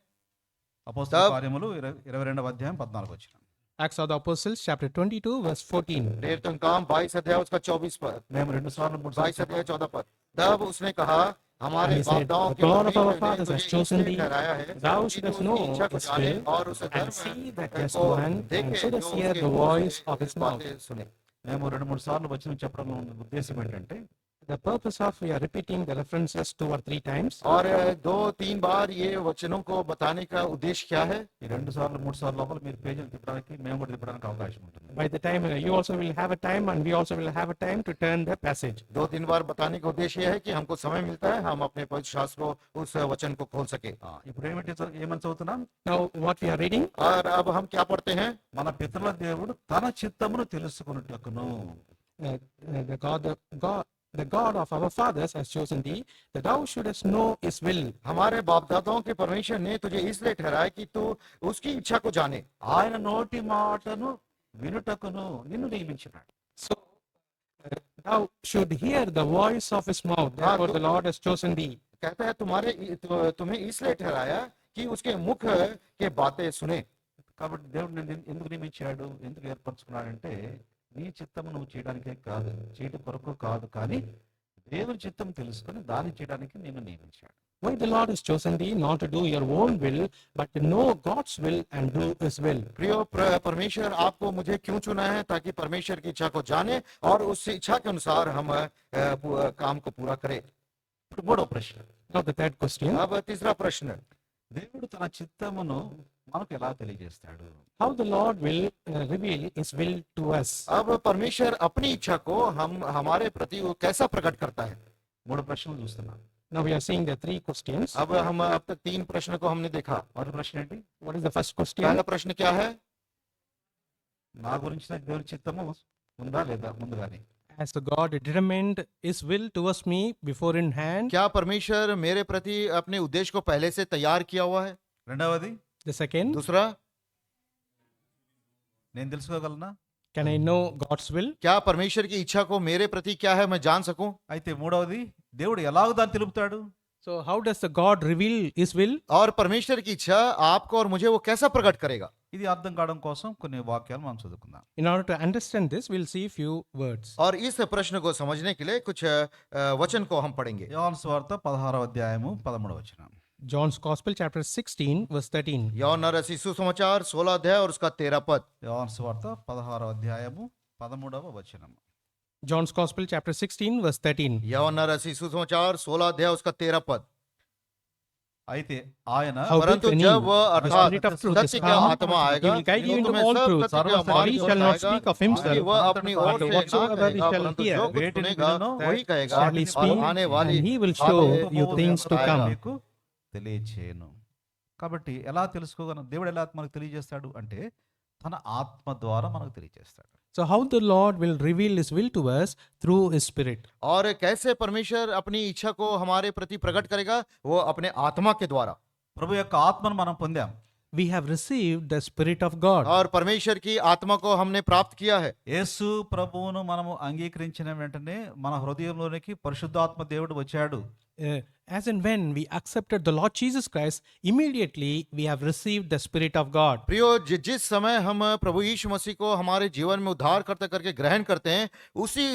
అపోస్తల తబ్ కార్యములు 22వ అధ్యాయం 14వ వచనం. Acts of the Apostles chapter 22 verse 14. प्रेरितों के काम 22 अध्याय उसका 24 पद। మేము 2 సార్లు 3 22 సార్లు अध्याय 14 पद। तब उसने कहा, हमारे And he said, बाप-दाओं "The के God of our परमेश्वर ने fathers has तुझे chosen इसलिए thee, ठहराया है thou कि तू shouldest उसकी know इच्छा को his जाने will, और उसे and धर्म see that को just one, and देखे, shouldest जो hear उसके the मुंह voice से of his mouth." बातें सुने। మేము 2-3 సార్లు వచనం చెప్పడం ఉద్దేశం ఏంటంటే, The purpose of we are repeating the references 2 or 3 times. और 2-3 बार ये वचनों को बताने का उद्देश्य क्या है? ఈ 2 సార్లు 3 సార్లు లోపల మీరు పేజీలు తిప్పడానికి మేము కూడా తిప్పడానికి అవకాశం ఉంటుంది. By the time you also will have a time and we also will have a time to turn the passage. 2-3 बार बताने का उद्देश्य यह है कि हमको समय मिलता है, हम अपने पवित्र शास्त्र को, उस वचन को खोल सके। ఇప్పుడు ఏమని చదువుతున్నాం? Now what we are reading? और अब हम क्या पढ़ते हैं? మన పితరుల దేవుడు తన చిత్తమును తెలుసుకున్నట్లును. The God of our fathers has chosen thee, that thou shouldest know his will. हमारे बाप दादाओं के परमेश्वर ने तुझे इसलिए ठहराया कि तू उसकी इच्छा को जाने। ఆయన నోటి మాటను వినుటకును నిన్ను నియమించినాడు. So thou should hear the voice of his mouth. Therefore the Lord has chosen thee. कहता है तुम्हें इसलिए ठहराया कि उसके मुख के बातें सुने। కాబట్టి దేవుడు నిన్ను ఎందుకు నియమించాడు, ఎందుకు ఏర్పరచుకున్నాడంటే, నీ చిత్తము నువ్వు చేయడానికే కాదు, చేయడం కొరకు కాదు, కానీ దేవుని చిత్తం తెలుసుకొని దాన్ని చేయడానికి నేను నియమించాడు. Why the Lord has chosen thee, not to do your own will, but to know God's will and do his will. प्रियो, परमेश्वर आपको मुझे क्यों चुना है? ताकि परमेश्वर की इच्छा को जाने और उस इच्छा के अनुसार हम काम को पूरा करें। ఇప్పుడు మూడో ప్రశ్న. Now the third question. अब तीसरा प्रश्न, దేవుడు తన చిత్తమును మనకు ఎలా తెలియజేస్తాడు? How the Lord will reveal his will to us. अब परमेश्वर अपनी इच्छा को हमारे प्रति वो कैसा प्रकट करता है? 3 ప్రశ్నలు చూస్తున్నాం. Now we are seeing the 3 questions. अब तक 3 प्रश्न को हमने देखा। మొదటి ప్రశ్న ఏంటి? What is the first question? पहला प्रश्न क्या है? నా గురించి నాకు దేవుని చిత్తము ఉందా లేదా ముందుగానే? Has the God determined his will towards me before in hand? क्या परमेश्वर मेरे प्रति अपने उद्देश्य को पहले से तैयार किया हुआ है? రెండవది, The second, दूसरा, నేను తెలుసుకోగలనా? can I know God's will? क्या परमेश्वर की इच्छा को मेरे प्रति क्या है मैं जान सकूं? అయితే మూడవది, దేవుడు ఎలాగ దాన్ని తెలుపుతాడు? So how does the God reveal his will? और परमेश्वर की इच्छा आपको और मुझे वो कैसा प्रकट करेगा? ఇది అర్థం కావడం కోసం కొన్ని వాక్యాలు మనం చదువుకుందాం. In order to understand this, we'll see few words. और इस प्रश्न को समझने के लिए कुछ वचन को हम पढ़ेंगे। యోహాను సువార్త 16వ అధ్యాయము 13వ వచనం. John's Gospel chapter 16 verse 13. यूहन्ना रचित सुसमाचार 16 अध्याय और उसका 13 पद। యోహాను సువార్త 16వ అధ్యాయము 13వ వచనం. John's Gospel chapter 16 verse 13. यूहन्ना रचित सुसमाचार 16 अध्याय उसका 13 पद। అయితే ఆయన How परंतु when he, जब वह the अर्थात Spirit of truth is सत्य का come, आत्मा he आएगा, will guide you वो into तुम्हें all सब truth, सत्य का for मार्ग he shall not बताएगा, speak of क्योंकि himself, वह अपनी but ओर से ना whatsoever he कहेगा, shall परंतु hear, जो कुछ వేటిని सुनेगा వినునో, वही कहेगा shall he और speak, आने वाली and he will show बातें you things to बताएगा। come. మీకు తెలియచేయను. కాబట్టి ఎలా తెలుసుకోగలం? దేవుడు ఎలా మనకు తెలియజేస్తాడు అంటే, తన ఆత్మ ద్వారా మనకు తెలియజేస్తాడు. So how the Lord will reveal his will to us through his Spirit. और कैसे परमेश्वर अपनी इच्छा को हमारे प्रति प्रकट करेगा? वो अपने आत्मा के द्वारा। ప్రభు యొక్క ఆత్మను మనం పొందాం. we have received the Spirit of God. और परमेश्वर की आत्मा को हमने प्राप्त किया है। యేసు ప్రభువును మనము అంగీకరించిన వెంటనే మన హృదయంలోనికి పరిశుద్ధాత్మ దేవుడు వచ్చాడు. As and when we accepted the Lord Jesus Christ, immediately we have received the Spirit of God. प्रियो, जिस समय हम प्रभु यीशु मसीह को हमारे जीवन में उद्धार करते करके ग्रहण करते हैं, उसी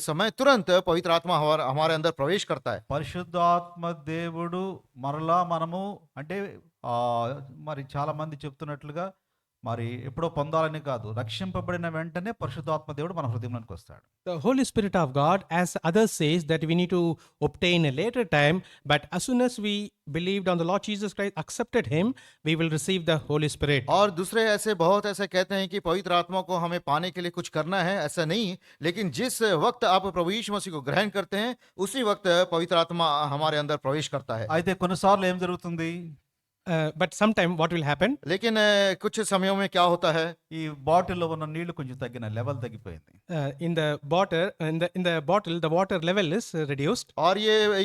समय तुरंत पवित्र आत्मा हमारे अंदर प्रवेश करता है। పరిశుద్ధాత్మ దేవుడు మరలా మనము అంటే మరి చాలా మంది చెప్తున్నట్లుగా మరి ఎప్పుడో పొందాలని కాదు, రక్షింపబడిన వెంటనే పరిశుద్ధాత్మ దేవుడు మన హృదయంలోనికి వస్తాడు. The Holy Spirit of God, as others says, that we need to obtain a later time, but as soon as we believed on the Lord Jesus Christ, accepted Him, we will receive the Holy Spirit. और दूसरे ऐसे बहुत ऐसे कहते हैं कि पवित्र आत्मा को हमें पाने के लिए कुछ करना है, ऐसा नहीं। लेकिन जिस वक्त आप प्रभु यीशु मसीह को ग्रहण करते हैं, उसी वक्त पवित्र आत्मा हमारे अंदर प्रवेश करता है। అయితే కొన్నిసార్లు ఏం జరుగుతుంది, But sometime what will happen? लेकिन कुछ समयों में क्या होता है, ఈ బాటిల్లో ఉన్న నీళ్లు కొంచెం తగ్గిన లెవెల్ తగ్గిపోయింది. In the bottle, the water level is reduced. और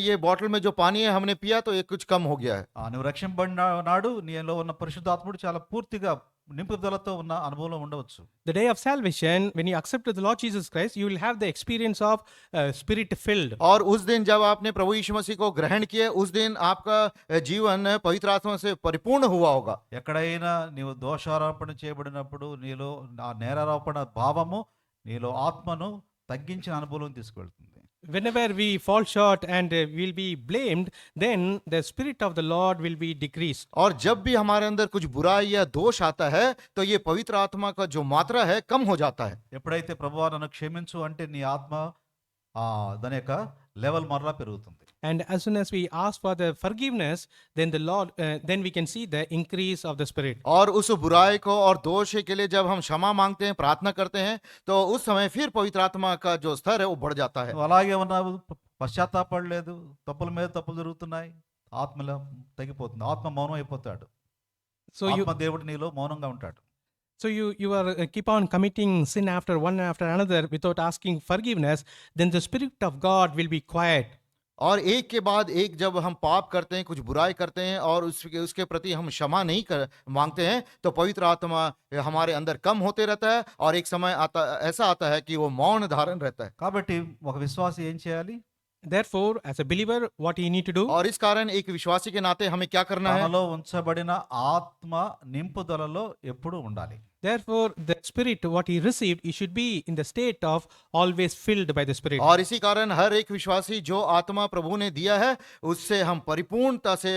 ये बॉटल में जो पानी है हमने पिया तो ये कुछ कम हो गया है। నువ్వు రక్షింపబడిన నాడు నీలో ఉన్న పరిశుద్ధాత్ముడు చాలా పూర్తిగా నింపుదలతో ఉన్న అనుభవం ఉండవచ్చు. The day of salvation, when you accepted the Lord Jesus Christ, you will have the experience of spirit filled. और उस दिन जब आपने प्रभु यीशु मसीह को ग्रहण किया, उस दिन आपका जीवन पवित्र आत्मा से परिपूर्ण हुआ होगा। ఎక్కడైనా నీవు దోషారోపణ చేయబడినప్పుడు నీలో ఆ నేరారోపణ భావము నీలో ఆత్మను తగ్గించిన అనుభవం తీసుకెళ్తుంది. Whenever we fall short and will be blamed, then the spirit of the Lord will be decreased. और जब भी हमारे अंदर कुछ बुराई या दोष आता है तो ये पवित्र आत्मा का जो मात्रा है कम हो जाता है। ఎప్పుడైతే ప్రభువా నన్ను క్షమించు అంటే నీ ఆత్మ దాని యొక్క లెవెల్ మరలా పెరుగుతుంది. And as soon as we ask for the forgiveness, then the Lord, then we can see the increase of the spirit. और उस बुराई को और दोष के लिए जब हम क्षमा मांगते हैं, प्रार्थना करते हैं, तो उस समय फिर पवित्र आत्मा का जो स्तर है वो बढ़ जाता है। నువ్వు అలాగే ఉన్నావు, పశ్చాత్తాపడలేదు, తప్పుల మీద తప్పులు జరుగుతున్నాయి, ఆత్మలో తగ్గిపోతుంది, ఆత్మ మౌనం అయిపోతాడు. So you ఆత్మ దేవుడు నీలో మౌనంగా ఉంటాడు. so you are keep on committing sin after one after another without asking forgiveness, then the spirit of God will be quiet. और एक के बाद एक जब हम पाप करते हैं, कुछ बुराई करते हैं और उसके प्रति हम क्षमा नहीं मांगते हैं, तो पवित्र आत्मा हमारे अंदर कम होते रहता है और एक समय ऐसा आता है कि वो मौन धारण रहता है। కాబట్టి ఒక విశ్వాసి ఏం చేయాలి, Therefore, as a believer, what you need to do? और इस कारण एक विश्वासी के नाते हमें क्या करना है, తనలో ఉంచబడిన ఆత్మ నింపుదలలో ఎప్పుడు ఉండాలి. Therefore, the spirit what he received, he should be in the state of always filled by the spirit. और इसी कारण हर एक विश्वासी जो आत्मा प्रभु ने दिया है उससे हम परिपूर्णता से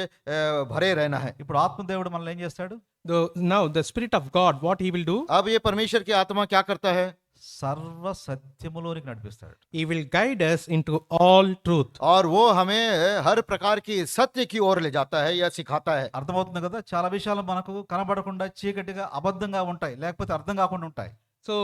भरे रहना है। ఇప్పుడు ఆత్మదేవుడు మనల్ని ఏం చేస్తాడు, Now the spirit of God, what he will do? अब ये परमेश्वर की आत्मा क्या करता है, సర్వ సత్యములోనికి నడిపిస్తాడు. He will guide us into all truth. और वो हमें हर प्रकार की सत्य की ओर ले जाता है या सिखाता है। అర్థమవుతుంది కదా, చాలా విషయాలు మనకు కనబడకుండా చీకటిగా అబద్ధంగా ఉంటాయి, లేకపోతే అర్థం కాకుండా ఉంటాయి. So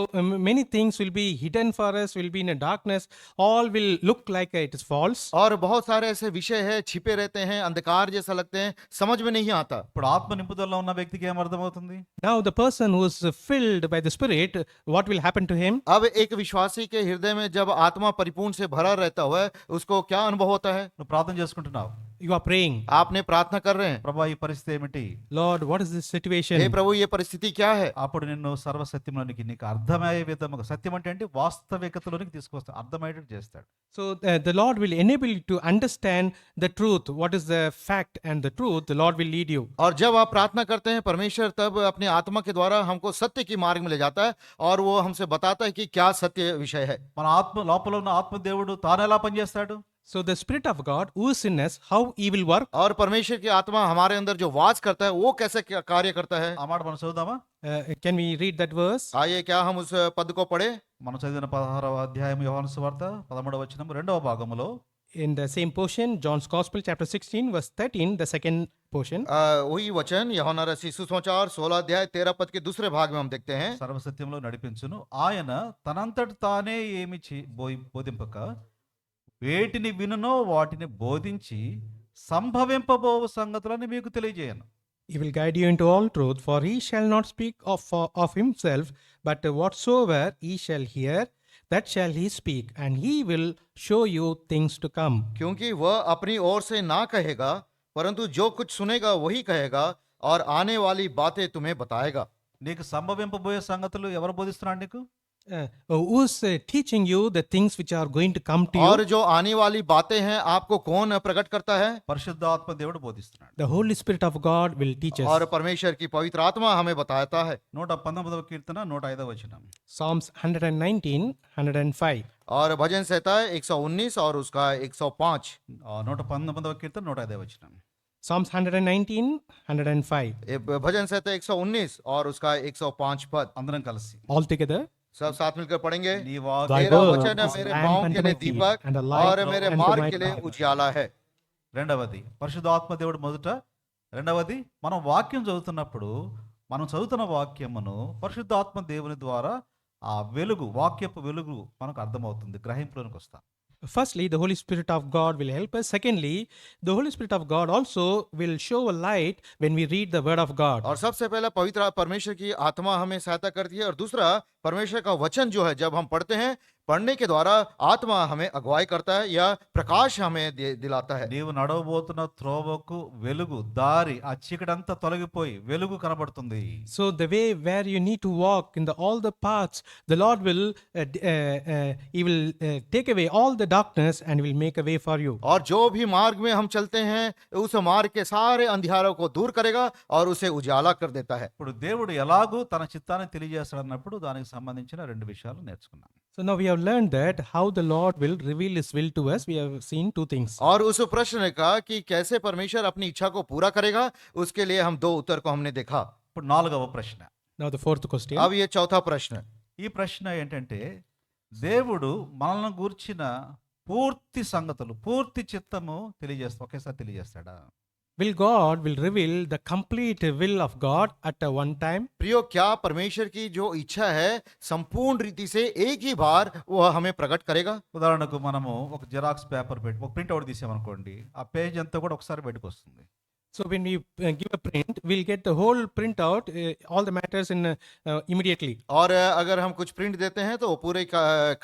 many things will be hidden for us, will be in a darkness, all will look like it is false. और बहुत सारे ऐसे विषय है छिपे रहते हैं, अंधकार जैसा लगते हैं, समझ में नहीं आता। ఇప్పుడు ఆత్మ నింపుదలలో ఉన్న వ్యక్తికి ఏం అర్థమవుతుంది, Now the person who is filled by the spirit, what will happen to him? अब एक विश्वासी के हृदय में जब आत्मा परिपूर्ण से भरा रहता हुआ है, उसको क्या अनुभव होता है, నువ్వు ప్రార్థన చేసుకుంటున్నావు, You are praying, आपने प्रार्थना कर रहे हैं, ప్రభా ఈ పరిస్థితి ఏమిటి, Lord, what is this situation? हे प्रभु ये परिस्थिति क्या है, అప్పుడు నిన్ను సర్వసత్యంలోనికి నీకు అర్థమయ్యే విధముగా, సత్యం అంటే ఏంటి, వాస్తవికతలోనికి తీసుకొస్తాడు, అర్థమయ్యేటట్టు చేస్తాడు. So the Lord will enable you to understand the truth, what is the fact and the truth, the Lord will lead you. और जब आप प्रार्थना करते हैं परमेश्वर तब अपने आत्मा के द्वारा हमको सत्य की मार्ग में ले जाता है और वो हमसे बताता है कि क्या सत्य विषय है। మన ఆత్మ లోపల ఉన్న ఆత్మదేవుడు తాను ఎలా పనిచేస్తాడు, So the spirit of God who is in us, how he will work? और परमेश्वर की आत्मा हमारे अंदर जो वास करता है वो कैसे कार्य करता है, ఆ మాట మనం చదువుదామా. Can we read that verse? आइए क्या हम उस पद को पढ़े। మనం చదివిన 16వ అధ్యాయం యోహాను సువార్త 13వ వచనం 2వ భాగములో In the same portion, John's Gospel, chapter 16, verse 13, the second portion. वही वचन यूहन्ना रचित सुसमाचार 16 अध्याय 13 पद के दूसरे भाग में हम देखते हैं। సర్వసత్యంలో నడిపించును, ఆయన తనంతట తానే ఏమి బోధింపక వేటిని వినునో వాటిని బోధించి సంభవింపబో సంగతులను మీకు తెలియజేయను. He will guide you into all truth, for he shall not speak of himself, but whatsoever he shall hear, that shall he speak, and he will show you things to come. क्योंकि वह अपनी ओर से ना कहेगा परंतु जो कुछ सुनेगा वही कहेगा और आने वाली बातें तुम्हें बताएगा। నీకు సంభవింపబోయే సంగతులు ఎవరు బోధిస్తున్నాడు నీకు? Who's teaching you the things which are going to come to you? और जो आने वाली बातें हैं आपको कौन प्रकट करता है? పరిశుద్ధాత్మ దేవుడు బోధిస్తున్నాడు. The Holy Spirit of God will teach us. और परमेश्वर की पवित्र आत्मा हमें बताता है। 119వ కీర్తన 105వ వచనం. Psalms 119, 105. और भजन संहिता 119 और उसका 105। 119వ కీర్తన 105వ వచనం. Psalms 119, 105. ये भजन संहिता 119 और उसका 105 पद। అందరం కలిసి All together. सब साथ मिलकर पढ़ेंगे। నీ వాక్కు Thy तेरा word वचन is मेरे lamp पाँव unto के my लिए feet Deepak and a light और मेरे unto मार्ग my के लिए path. उजियाला है। రెండవది పరిశుద్ధాత్మ దేవుడు మొదట. రెండవది మనం వాక్యం చదువుతున్నప్పుడు మనం చదువుతున్న వాక్యమును పరిశుద్ధాత్మ దేవుని ద్వారా ఆ వెలుగు, వాక్యపు వెలుగు మనకు అర్థమవుతుంది, గ్రహింపులోనికి వస్తాం. Firstly, the Holy Spirit of God will help us. Secondly, the Holy Spirit of God also will show a light when we read the Word of God. और सबसे पहला पवित्र परमेश्वर की आत्मा हमें सहायता करती है और दूसरा परमेश्वर का वचन जो है जब हम पढ़ते हैं पढ़ने के द्वारा आत्मा हमें अगुवाई करता है या प्रकाश हमें दिलाता है। నీవు నడవబోతున్న త్రోవకు వెలుగు, దారి, ఆ చీకటంతా తొలగిపోయి వెలుగు కనబడుతుంది. So the way where you need to walk in all the paths, the Lord will He will take away all the darkness and will make a way for you. और जो भी मार्ग में हम चलते हैं उस मार्ग के सारे अंधियारों को दूर करेगा और उसे उजाला कर देता है। ఇప్పుడు దేవుడు ఎలాగూ తన చిత్తాన్ని తెలియజేస్తాడు అన్నప్పుడు దానికి సంబంధించిన 2 విషయాలు నేర్చుకున్నాం. So now we have learned that how the Lord will reveal His will to us. We have seen 2 things. और उस प्रश्न का कि कैसे परमेश्वर अपनी इच्छा को पूरा करेगा उसके लिए हम 2 उत्तर को हमने देखा। ఇప్పుడు 4వ ప్రశ్న. Now the 4th question. अब ये चौथा प्रश्न। ఈ ప్రశ్న ఏంటంటే దేవుడు మనల్ని గూర్చిన పూర్తి సంగతులు, పూర్తి చిత్తము ఒకేసారి తెలియజేస్తాడా? Will God will reveal the complete will of God at a one time? प्रियो, क्या परमेश्वर की जो इच्छा है संपूर्ण रीति से एक ही बार वह हमें प्रकट करेगा? ఉదాహరణకు మనము ఒక జిరాక్స్ పేపర్ పెట్టి ఒక ప్రింట్ అవుట్ తీసామనుకోండి, ఆ పేజ్ అంతా కూడా ఒకసారి బయటకు వస్తుంది. So when we give a print, we'll get the whole print out, all the matters in immediately. और अगर हम कुछ प्रिंट देते हैं तो वो पूरे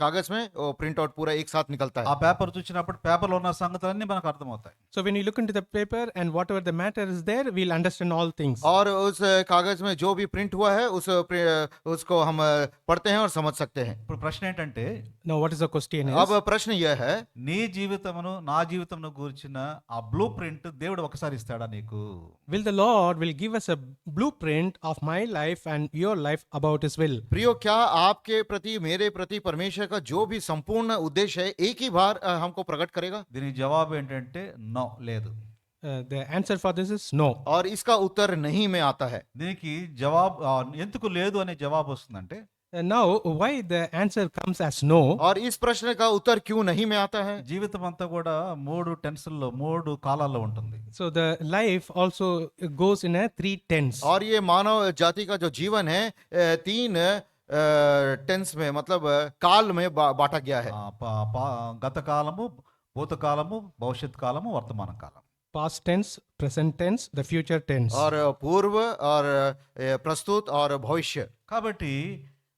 कागज में वो प्रिंट आउट पूरा एक साथ निकलता ఆ है। పేపర్ చూసినప్పుడు పేపర్లో ఉన్న సంగతులన్నీ మనకు అర్థమవుతాయి. So when you look into the paper and whatever the matter is there, we'll understand all things. और उस कागज में जो भी प्रिंट हुआ है उसको हम पढ़ते हैं और समझ सकते हैं। ఇప్పుడు ప్రశ్న ఏంటంటే, Now what is the question is? अब प्रश्न यह है, నీ జీవితమును నా జీవితమును గూర్చిన ఆ బ్లూ ప్రింట్ దేవుడు ఒకసారి ఇస్తాడా నీకు? Will the Lord will give us a blueprint of my life and your life about His will? प्रियो, क्या आपके प्रति मेरे प्रति परमेश्वर का जो भी संपूर्ण उद्देश्य है एक ही बार हमको प्रकट करेगा? దీనికి జవాబు ఏంటంటే నో, లేదు. The answer for this is no. और इसका उत्तर नहीं में आता है। దీనికి జవాబు ఎందుకు లేదు అనే జవాబు వస్తుందంటే, Now why the answer comes as no? और इस प्रश्न का उत्तर क्यों नहीं में आता है? జీవితం అంతా కూడా 3 టెన్సుల్లో, 3 కాలాల్లో ఉంటుంది. So the life also goes in a 3 tense. और ये मानव जाति का जो जीवन है 3 टेंस में मतलब काल में बांटा गया है। గత కాలము, భూతకాలము, భవిష్యత్ కాలము, వర్తమాన కాలం. Past tense, present tense, the future tense. और पूर्व और प्रस्तुत और भविष्य। కాబట్టి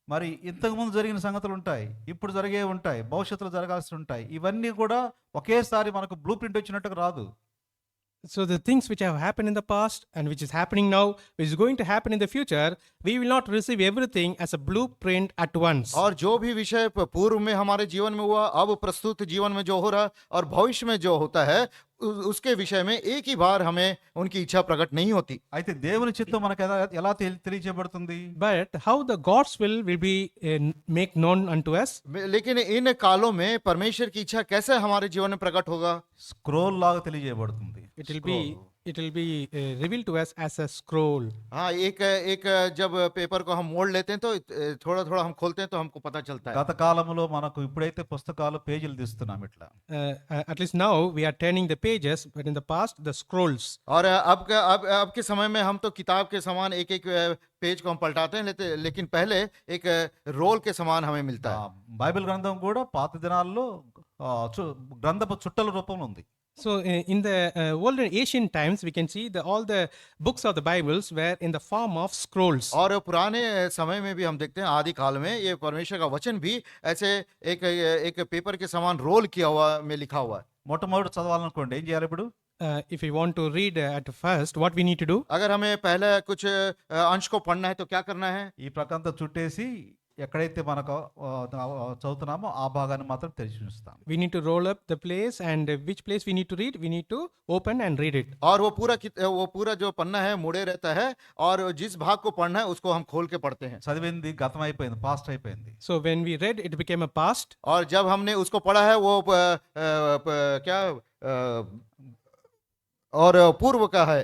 మరి ఇంతకుముందు జరిగిన సంగతులు ఉంటాయి, ఇప్పుడు జరిగే ఉంటాయి, భవిష్యత్తులో జరగాల్సి ఉంటాయి. ఇవన్నీ కూడా ఒకేసారి మనకు బ్లూ ప్రింట్ వచ్చినట్టుగా రాదు. So the things which have happened in the past and which is happening now, which is going to happen in the future, we will not receive everything as a blueprint at once. और जो भी विषय पूर्व में हमारे जीवन में हुआ, अब प्रस्तुत जीवन में जो हो रहा और भविष्य में जो होता है उसके विषय में एक ही बार हमें उनकी इच्छा प्रकट नहीं होती। అయితే దేవుని చిత్తం మనకు ఎలా తెలియజేయబడుతుంది? But how the God's will be make known unto us? लेकिन इन कालों में परमेश्वर की इच्छा कैसे हमारे जीवन में प्रकट होगा? స్క్రోల్ లాగా తెలియజేయబడుతుంది. It will be revealed to us as a scroll. हाँ, एक जब पेपर को हम मोड़ लेते हैं तो थोड़ा थोड़ा हम खोलते हैं तो हमको पता चलता है। గత కాలంలో మనకు ఇప్పుడైతే పుస్తకాలు పేజీలు తీస్తున్నాం ఇట్లా. At least now we are turning the pages, but in the past the scrolls. और अब के समय में हम तो किताब के समान एक एक पेज को हम पलटाते हैं लेकिन पहले एक रोल के समान हमें मिलता है। బైబిల్ గ్రంథం కూడా పాత దినాల్లో గ్రంథపు చుట్టల రూపంలో ఉంది. So in the olden ancient times, we can see all the books of the Bibles were in the form of scrolls. और पुराने समय में भी हम देखते हैं आदि काल में ये परमेश्वर का वचन भी ऐसे एक पेपर के समान रोल किया हुआ में लिखा हुआ है। మొట్టమొదటి చదవాలనుకోండి ఏం చేయాలి? ఇప్పుడు if we want to read at first, what we need to do? अगर हमें पहले कुछ अंश को पढ़ना है तो क्या करना है? ఈ ప్రకంతా చుట్టేసి ఎక్కడైతే మనకు చదువుతున్నామో ఆ భాగాన్ని మాత్రం తెరిచి ఉంచుతాం. We need to roll up the place, and which place we need to read, we need to open and read it. और वो पूरा जो पन्ना है मुड़े रहता है और जिस भाग को पढ़ना है उसको हम खोल के पढ़ते हैं. చదివింది గతం అయిపోయింది, పాస్ట్ అయిపోయింది. So when we read, it became a past. और जब हमने उसको पढ़ा है वो क्या और पूर्व का है.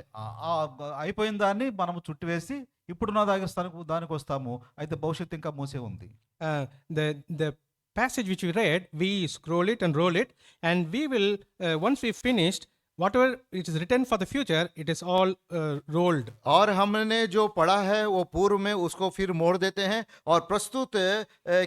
అయిపోయిన దాన్ని మనము చుట్టివేసి ఇప్పుడున్న దానికి వస్తాము. అయితే భవిష్యత్తు ఇంకా మూసే ఉంది. The passage which we read, we scroll it and roll it, and we will once we finished, whatever it is written for the future, it is all rolled. और हमने जो पढ़ा है वो पूर्व में उसको फिर मोड़ देते हैं और प्रस्तुत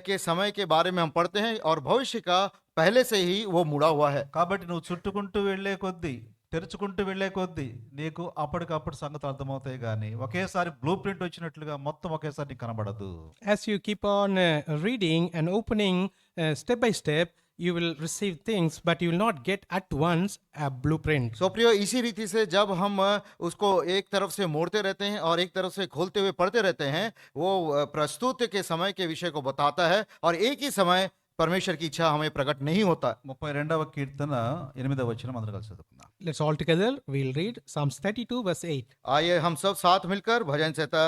के समय के बारे में हम पढ़ते हैं और भविष्य का पहले से ही वो मुड़ा हुआ है. కాబట్టి నువ్వు చుట్టుకుంటూ వెళ్ళే కొద్దీ, తెరుచుకుంటూ వెళ్ళే కొద్దీ నీకు అప్పటికప్పుడు సంగతులు అర్థమవుతాయి, కానీ ఒకేసారి బ్లూ ప్రింట్ వచ్చినట్లుగా మొత్తం ఒకేసారి నీకు కనబడదు. As you keep on reading and opening step by step, you will receive things, but you will not get at once a blueprint. सो प्रियो, इसी रीति से जब हम उसको एक तरफ से मोड़ते रहते हैं और एक तरफ से खोलते हुए पढ़ते रहते हैं, वो प्रस्तुत के समय के विषय को बताता है और एक ही समय परमेश्वर की इच्छा हमें प्रकट नहीं होता. 32వ కీర్తన 8వ వచనం అందరూ కలిసి చదువుకుందాం. Let's all together, we'll read Psalms 32 verse 8. आइए हम सब साथ मिलकर भजन संहिता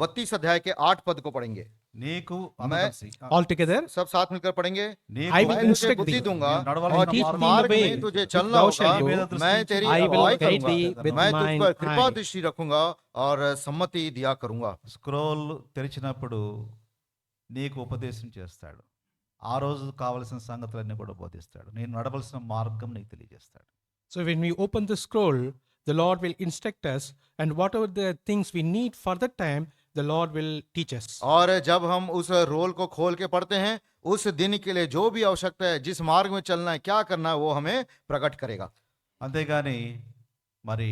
32 अध्याय के 8 पद को पढ़ेंगे. నీకు అందరూ కలిసి, All together, सब साथ मिलकर पढ़ेंगे. నీకు I will मैं तुझे instruct बुद्धि thee. दूंगा नडवाले और का जिस मार्ग मार्ग में में तुझे which चलना thou होगा shalt go, मैं तेरी I will अगुवाई guide thee करूंगा. with मैं तुझ mine पर कृपा eye. दृष्टि रखूंगा और सम्मति दिया करूंगा. స్క్రోల్ తెరిచినప్పుడు నీకు ఉపదేశం చేస్తాడు. ఆ రోజు కావలసిన సంగతులన్నీ కూడా బోధిస్తాడు. నేను నడవలసిన మార్గం నీకు తెలియజేస్తాడు. So when we open the scroll, the Lord will instruct us, and whatever the things we need for that time, the Lord will teach us. और जब हम उस रोल को खोल के पढ़ते हैं, उस दिन के लिए जो भी आवश्यकता है, जिस मार्ग में चलना है, क्या करना है, वो हमें प्रकट करेगा. అంతేగాని మరి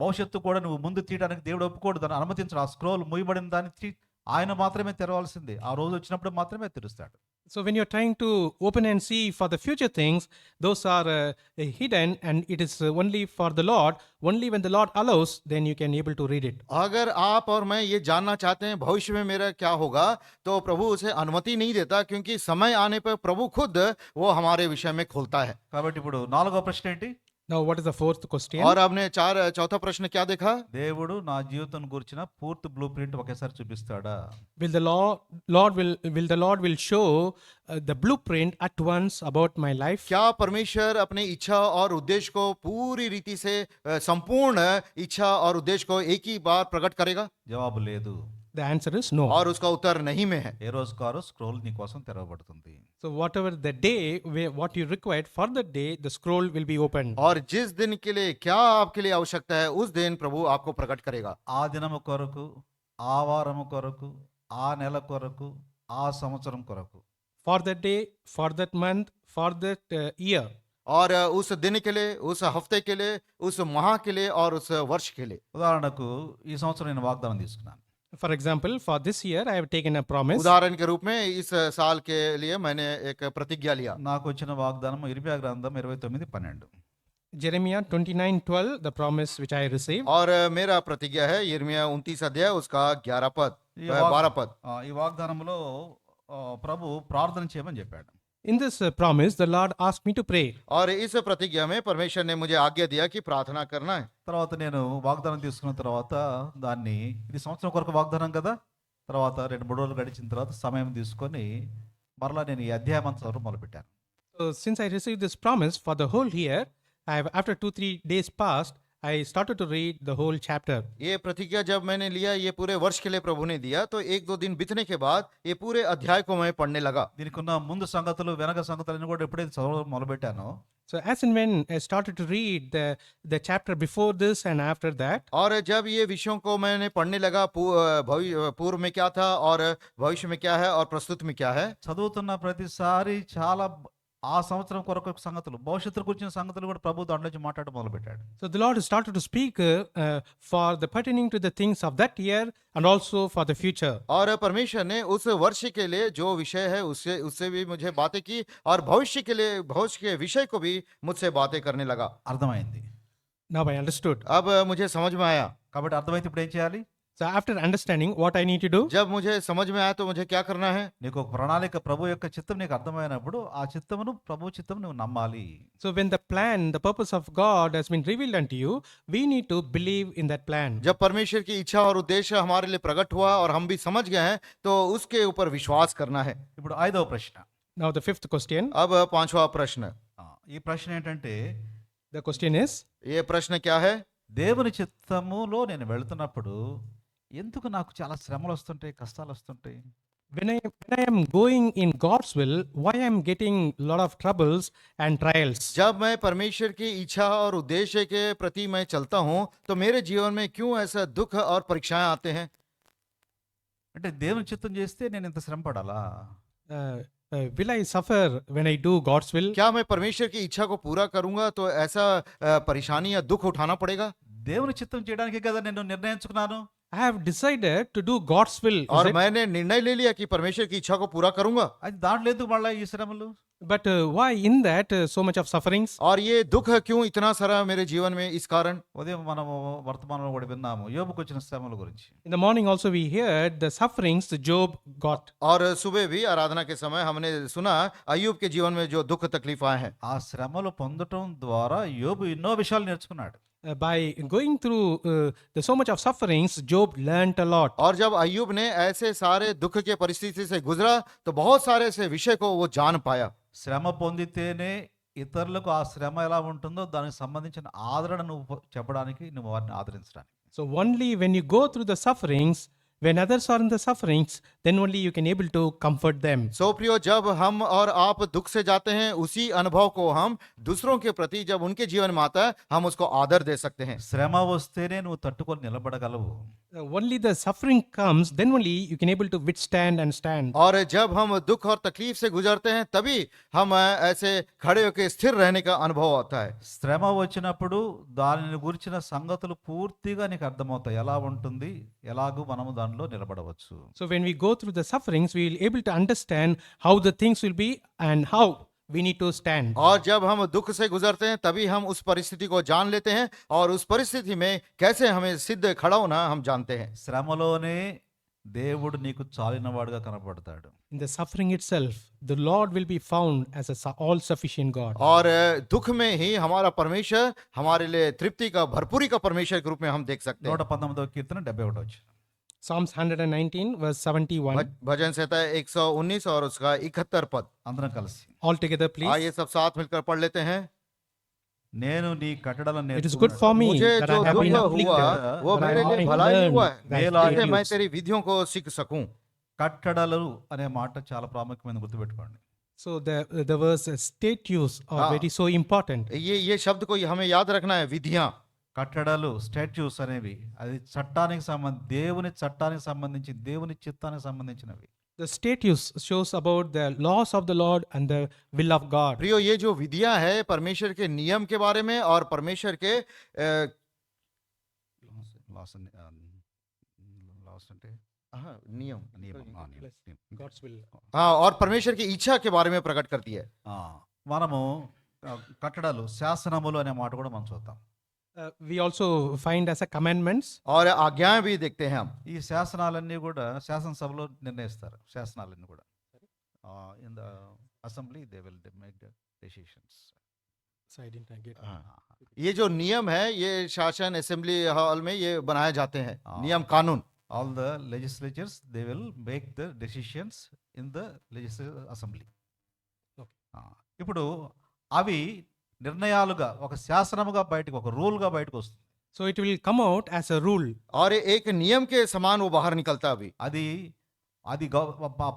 భవిష్యత్తు కూడా నువ్వు ముందు తీయడానికి దేవుడు ఒప్పుకోడు, దాన్ని అనుమతించడు. ఆ స్క్రోల్ మూయబడిన దాన్ని ఆయన మాత్రమే తెరవాల్సిందే. ఆ రోజు వచ్చినప్పుడు మాత్రమే తెరుస్తాడు. So when you're trying to open and see for the future things, those are hidden, and it is only for the Lord. Only when the Lord allows, then you can able to read it. अगर आप और मैं ये जानना चाहते हैं भविष्य में मेरा क्या होगा, तो प्रभु उसे अनुमति नहीं देता, क्योंकि समय आने पर प्रभु खुद वो हमारे विषय में खोलता है. కాబట్టి ఇప్పుడు 4వ ప్రశ్న ఏంటి? Now, what is the fourth question? और आपने चौथा प्रश्न क्या देखा? దేవుడు నా జీవితం గురించిన పూర్తి బ్లూ ప్రింట్ ఒకేసారి చూపిస్తాడా? Will the Lord will show the blueprint at once about my life? क्या परमेश्वर अपनी इच्छा और उद्देश्य को पूरी रीति से संपूर्ण इच्छा और उद्देश्य को एक ही बार प्रकट करेगा? జవాబు లేదు. The answer is no. और उसका उत्तर नहीं में है. ఏ రోజు కారు స్క్రోల్ నీ కోసం తెరవబడుతుంది. So whatever the day, what you required for the day, the scroll will be opened. और जिस दिन के लिए क्या आपके लिए आवश्यकता है, उस दिन प्रभु आपको प्रकट करेगा. ఆ దినము కొరకు, ఆ వారము కొరకు, ఆ నెల కొరకు, ఆ సంవత్సరం కొరకు. For that day, for that month, for that year. और उस दिन के लिए, उस हफ्ते के लिए, उस माह के लिए और उस वर्ष के लिए. ఉదాహరణకు ఈ సంవత్సరం నేను వాగ్దానం తీసుకున్నాను. For example, for this year, I have taken a promise. उदाहरण के रूप में इस साल के लिए मैंने एक प्रतिज्ञा लिया. నాకు వచ్చిన వాగ్దానం ఇర్మియా గ్రంథం 29:12. Jeremiah 29:12, the promise which I received. और मेरा प्रतिज्ञा है यिर्मयाह 29 अध्याय उसका 11 पद, ఈ వాగ్- 12 पद. ఈ వాగ్దానంలో ప్రభు ప్రార్థన చేయమని చెప్పాడు. In this promise, the Lord asked me to pray. और इस प्रतिज्ञा में परमेश्वर ने मुझे आज्ञा दिया कि प्रार्थना करना है. తర్వాత నేను వాగ్దానం తీసుకున్న తర్వాత దాన్ని, ఇది సంవత్సరం కొరకు వాగ్దానం కదా, తర్వాత 2-3 రోజులు గడిచిన తర్వాత సమయం తీసుకొని మరలా నేను ఈ అధ్యాయం అంతా చదవడం మొదలుపెట్టాను. So since I received this promise for the whole year, after 2-3 days passed, I started to read the whole chapter. ये प्रतिज्ञा जब मैंने लिया, ये पूरे वर्ष के लिए प्रभु ने दिया, तो 1-2 दिन बीतने के बाद ये पूरे अध्याय को मैं पढ़ने लगा. దీనికి ఉన్న ముందు సంగతులు వెనక సంగతులను కూడా ఎప్పుడైతే చదవడం మొదలుపెట్టానో, So as and when I started to read the chapter before this and after that, और जब ये विषयों को मैंने पढ़ने लगा, पूर्व में क्या था और भविष्य में क्या है और प्रस्तुत में क्या है, చదువుతున్న ప్రతిసారి చాలా ఆ సంవత్సరం కొరకు సంగతులు, భవిష్యత్తు గురించిన సంగతులు కూడా ప్రభు దాంట్లో నుంచి మాట్లాడడం మొదలుపెట్టాడు. so the Lord started to speak for the pertaining to the things of that year and also for the future. और परमेश्वर ने उस वर्ष के लिए जो विषय है उससे भी मुझे बातें की और भविष्य के लिए, भविष्य के विषय को भी मुझसे बातें करने लगा. అర్థమైంది. Now I understood. अब मुझे समझ में आया। కాబట్టి అర్థమైతే ఇప్పుడు ఏం చేయాలి? So after understanding what I need to do, जब मुझे समझ में आया तो मुझे क्या करना है? నీకు ఒక ప్రణాళిక, ప్రభు యొక్క చిత్తం నీకు అర్థమైనప్పుడు ఆ చిత్తమును, ప్రభు చిత్తం నువ్వు నమ్మాలి. so when the plan, the purpose of God has been revealed unto you, we need to believe in that plan. जब परमेश्वर की इच्छा और उद्देश्य हमारे लिए प्रकट हुआ और हम भी समझ गए हैं तो उसके ऊपर विश्वास करना है। ఇప్పుడు 5వ ప్రశ్న. Now the fifth question. अब 5वां प्रश्न। ఈ ప్రశ్న ఏంటంటే, The question is, ये प्रश्न क्या है? దేవుని చిత్తములో నేను వెళుతున్నప్పుడు ఎందుకు నాకు చాలా శ్రమలు వస్తుంటాయి, కష్టాలు వస్తుంటాయి? when I am going in God's will, why I am getting lot of troubles and trials? जब मैं परमेश्वर की इच्छा और उद्देश्य के प्रति मैं चलता हूँ तो मेरे जीवन में क्यों ऐसा दुख और परीक्षाएं आते हैं? అంటే దేవుని చిత్తం చేస్తే నేను ఇంత శ్రమ పడాలా? Will I suffer when I do God's will? क्या मैं परमेश्वर की इच्छा को पूरा करूंगा तो ऐसा परेशानी या दुख उठाना पड़ेगा? దేవుని చిత్తం చేయడానికి కదా నేను నిర్ణయించుకున్నాను. I have decided to do God's will. is और it? मैंने निर्णय ले लिया कि परमेश्वर की इच्छा को पूरा करूंगा। అది దాంట్లో ఎందుకు మళ్ళీ ఈ శ్రమలు? But why in that so much of sufferings? और ये दुख क्यों इतना सारा मेरे जीवन में? इस कारण ఉదయం మనము వర్తమానంలో కూడా విన్నాము యోబుకు వచ్చిన శ్రమల గురించి. In the morning also we heard the sufferings Job got. और सुबह भी आराधना के समय हमने सुना अय्यूब के जीवन में जो दुख तकलीफ आए हैं। ఆ శ్రమలు పొందటం ద్వారా యోబు ఎన్నో విషయాలు నేర్చుకున్నాడు. By going through so much of sufferings, Job learnt a lot. और जब अय्यूब ने ऐसे सारे दुख के परिस्थिति से गुजरा तो बहुत सारे ऐसे विषय को वो जान पाया। శ్రమ పొందితేనే ఇతరులకు ఆ శ్రమ ఎలా ఉంటుందో దానికి సంబంధించిన ఆదరణ నువ్వు చెప్పడానికి, నువ్వు వారిని ఆదరించడానికి. So only when you go through the sufferings, when others are in the sufferings, then only you can able to comfort them. सो प्रियो, जब हम और आप दुख से जाते हैं उसी अनुभव को हम दूसरों के प्रति जब उनके जीवन में आता है हम उसको आदर दे सकते हैं। శ్రమ వస్తేనే నువ్వు తట్టుకొని నిలబడగలవు. Only the suffering comes, then only you can able to withstand and stand. और जब हम दुख और तकलीफ से गुजरते हैं तभी हम ऐसे खड़े होकर स्थिर रहने का अनुभव आता है। శ్రమ వచ్చినప్పుడు దానిని గురించిన సంగతులు పూర్తిగా నీకు అర్థమవుతాయి. ఎలా ఉంటుంది, ఎలాగూ మనము దానిలో నిలబడవచ్చు. So when we go through the sufferings, we will able to understand how the things will be and how we need to stand. और जब हम दुख से गुजरते हैं तभी हम उस परिस्थिति को जान लेते हैं और उस परिस्थिति में कैसे हमें सिद्ध खड़ा होना हम जानते हैं। శ్రమలోనే దేవుడు నీకు చాలినవాడుగా కనపడతాడు. In the suffering itself, the Lord will be found as a all-sufficient God. और दुख में ही हमारा परमेश्वर हमारे लिए तृप्ति का, भरपूरी का परमेश्वर के रूप में हम देख सकते हैं। 119వ కీర్తన 71 Psalms 119 verse 71. भजन संहिता 119 और उसका 71 पद। అందరం కలిసి. All together, please. आइए सब साथ मिलकर पढ़ लेते हैं। నేను నీ కట్టడలను It is good for me मुझे that जो I have दुख been हुआ afflicted, वो but I मेरे लिए have भलाई learned हुआ है, thy जिससे मैं statutes. तेरी विधियों को सीख सकूं। కట్టడలు అనే మాట చాలా ప్రాముఖ్యమైన, గుర్తుపెట్టుకోండి. So the verse statutes are Ah. very so important. ये शब्द को हमें याद रखना है, विधियां। కట్టడలు, స్టాట్యూస్ అనేవి అది చట్టానికి దేవుని చట్టానికి సంబంధించి, దేవుని చిత్తానికి సంబంధించినవి. The statutes shows about the laws of the Lord and the will of God. प्रियो, ये जो विधियां है परमेश्वर के नियम के बारे में और परमेश्वर के లాస్ అంటే नियम, నియమం. God's will. हाँ, और परमेश्वर की इच्छा के बारे में प्रकट करती है। మనము కట్టడాలు, శాసనములు అనే మాట కూడా మనం చూద్దాం. We also find as a commandments. और आज्ञाएं भी देखते हैं हम। ఈ శాసనాలన్నీ కూడా శాసనసభలో నిర్ణయిస్తారు. శాసనాలన్నీ కూడా in the assembly they will make the decisions. So I didn't get. ये जो नियम है ये शासन असेंबली हॉल में ये बनाए जाते हैं, नियम कानून। All the legislatures they will make the decisions in the legislative assembly. ఇప్పుడు అవి నిర్ణయాలుగా, ఒక శాసనముగా బయటకు, ఒక రూల్గా బయటకు వస్తుంది. So it will come out as a rule. और एक नियम के समान वो बाहर निकलता है अभी। అది అది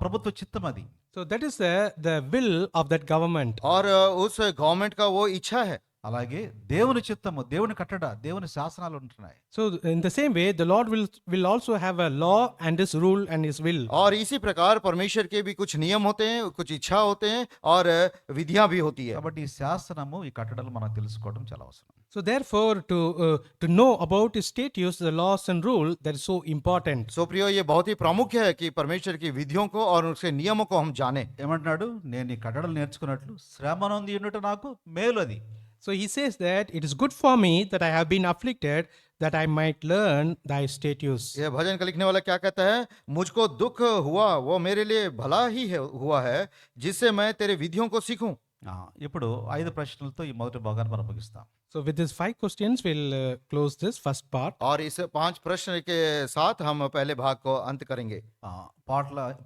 ప్రభుత్వ చిత్తం. అది So that is the will of that government. और उस गवर्नमेंट का वो इच्छा है। అలాగే దేవుని చిత్తము, దేవుని కట్టడ, దేవుని శాసనాలు ఉంటున్నాయి. So in the same way, the Lord will also have a law and his rule and his will. और इसी प्रकार परमेश्वर के भी कुछ नियम होते हैं, कुछ इच्छा होते हैं और विधियां भी होती है। కాబట్టి ఈ శాసనము, ఈ కట్టడలు మనం తెలుసుకోవడం చాలా అవసరం. So therefore, to know about his statutes, the laws and rule, that is so important. सो प्रियो, ये बहुत ही प्रामुख्य है कि परमेश्वर की विधियों को और उसके नियमों को हम जाने। ఏమంటున్నాడు? నేను ఈ కట్టడలు నేర్చుకున్నట్లు శ్రమ నొంది ఉండుట నాకు మేలు. అది So he says that it is good for me that I have been afflicted, that I might learn thy statutes. यह भजन का लिखने वाला क्या कहता है? मुझको दुख हुआ वो मेरे लिए भला ही हुआ है, जिससे मैं तेरे विधियों को सीखूं. ఇప్పుడు 5 ప్రశ్నలతో ఈ మొదటి భాగాన్ని మనం ముగిస్తాం. So with these 5 questions, we'll close this first part. और इस 5 प्रश्न के साथ हम पहले भाग को अंत करेंगे.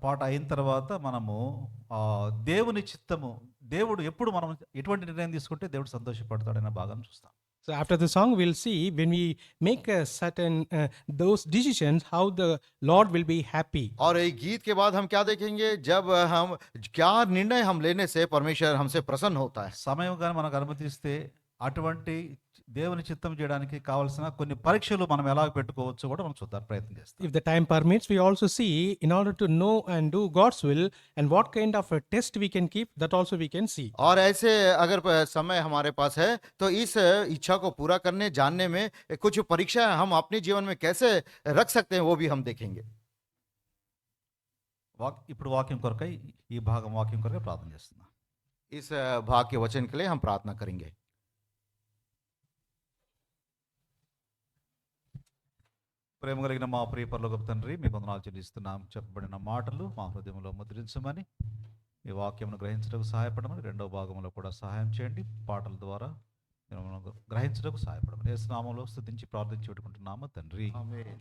పాట అయిన తర్వాత మనము దేవుని చిత్తము, దేవుడు ఎప్పుడు మనం ఎటువంటి నిర్ణయం తీసుకుంటే దేవుడు సంతోషపడతాడనే భాగాన్ని చూస్తాం. So after the song, we'll see when we make a certain those decisions, how the Lord will be happy. और एक गीत के बाद हम क्या देखेंगे? जब हम क्या निर्णय हम लेने से परमेश्वर हमसे प्रसन्न होता है. సమయం గాని మనకు అనుమతిస్తే అటువంటి దేవుని చిత్తం చేయడానికి కావాల్సిన కొన్ని పరీక్షలు మనం ఎలా పెట్టుకోవచ్చు కూడా మనం చూద్దాం, ప్రయత్నం చేస్తాం. If the time permits, we also see in order to know and do God's will and what kind of a test we can keep, that also we can see. और ऐसे अगर समय हमारे पास है तो इस इच्छा को पूरा करने जानने में कुछ परीक्षा हम अपने जीवन में कैसे रख सकते हैं वो भी हम देखेंगे. ఇప్పుడు వాక్యం కొరకై ఈ భాగం వాక్యం కొరకై ప్రార్థన చేస్తున్నాం. इस भाग के वचन के लिए हम प्रार्थना करेंगे. ప్రేమ కలిగిన మా ప్రియ పరలోకపు తండ్రి, మీకు వందనాలు చెల్లిస్తున్నాం. చెప్పబడిన మాటలు మా హృదయంలో ముద్రించమని, ఈ వాక్యమును గ్రహించడానికి సహాయపడమని, రెండవ భాగంలో కూడా సహాయం చేయండి. పాటల ద్వారా గ్రహించడానికి సహాయపడమని యేసు నామములో స్తుతించి ప్రార్థించి పెట్టుకుంటున్నాము తండ్రి. ఆమేన్.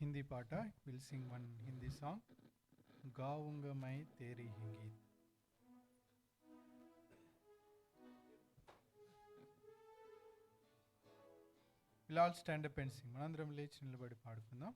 हिंदी पाटा will sing one Hindi song, गाऊंगा मैं तेरी ही गीत. We'll all stand up and sing. మనందరం లేచి నిలబడి పాడుకుందాం.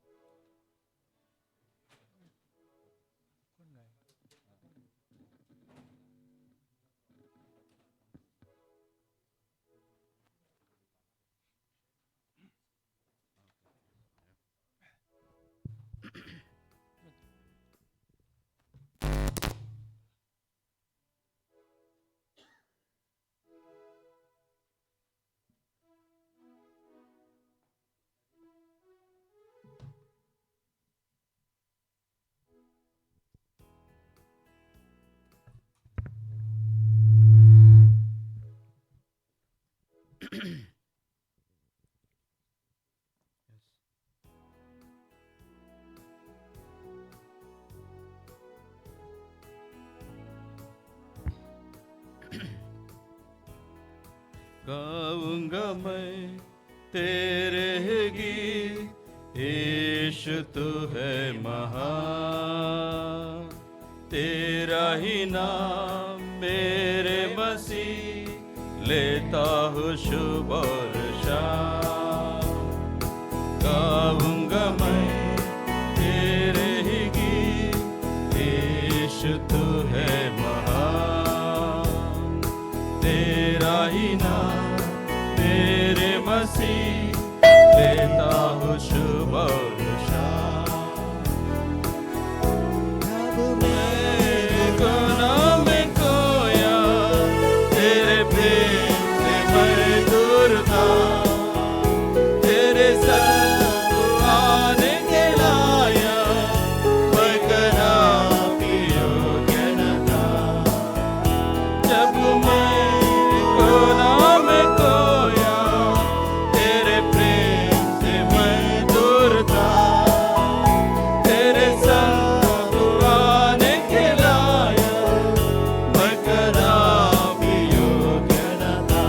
गाऊंगा मैं तेरे गीत, यीशु तू है महान, तेरा ही नाम मेरे मसीह, लेता हूँ शुभ और शाम. गाऊंगा मैं तेरे ही गीत, यीशु तू है महान, तेरा ही नाम मेरे मसीह, लेता हूँ शुभ और शाम. जब मैं गुनाह में खोया, तेरे प्रेम से मैं दूर था, तेरे संग आने के लाया, मैं कभी योग्य न था. जब मैं गुनाह में खोया, तेरे प्रेम से मैं दूर था, तेरे संग आने के लाया, मैं कभी योग्य न था.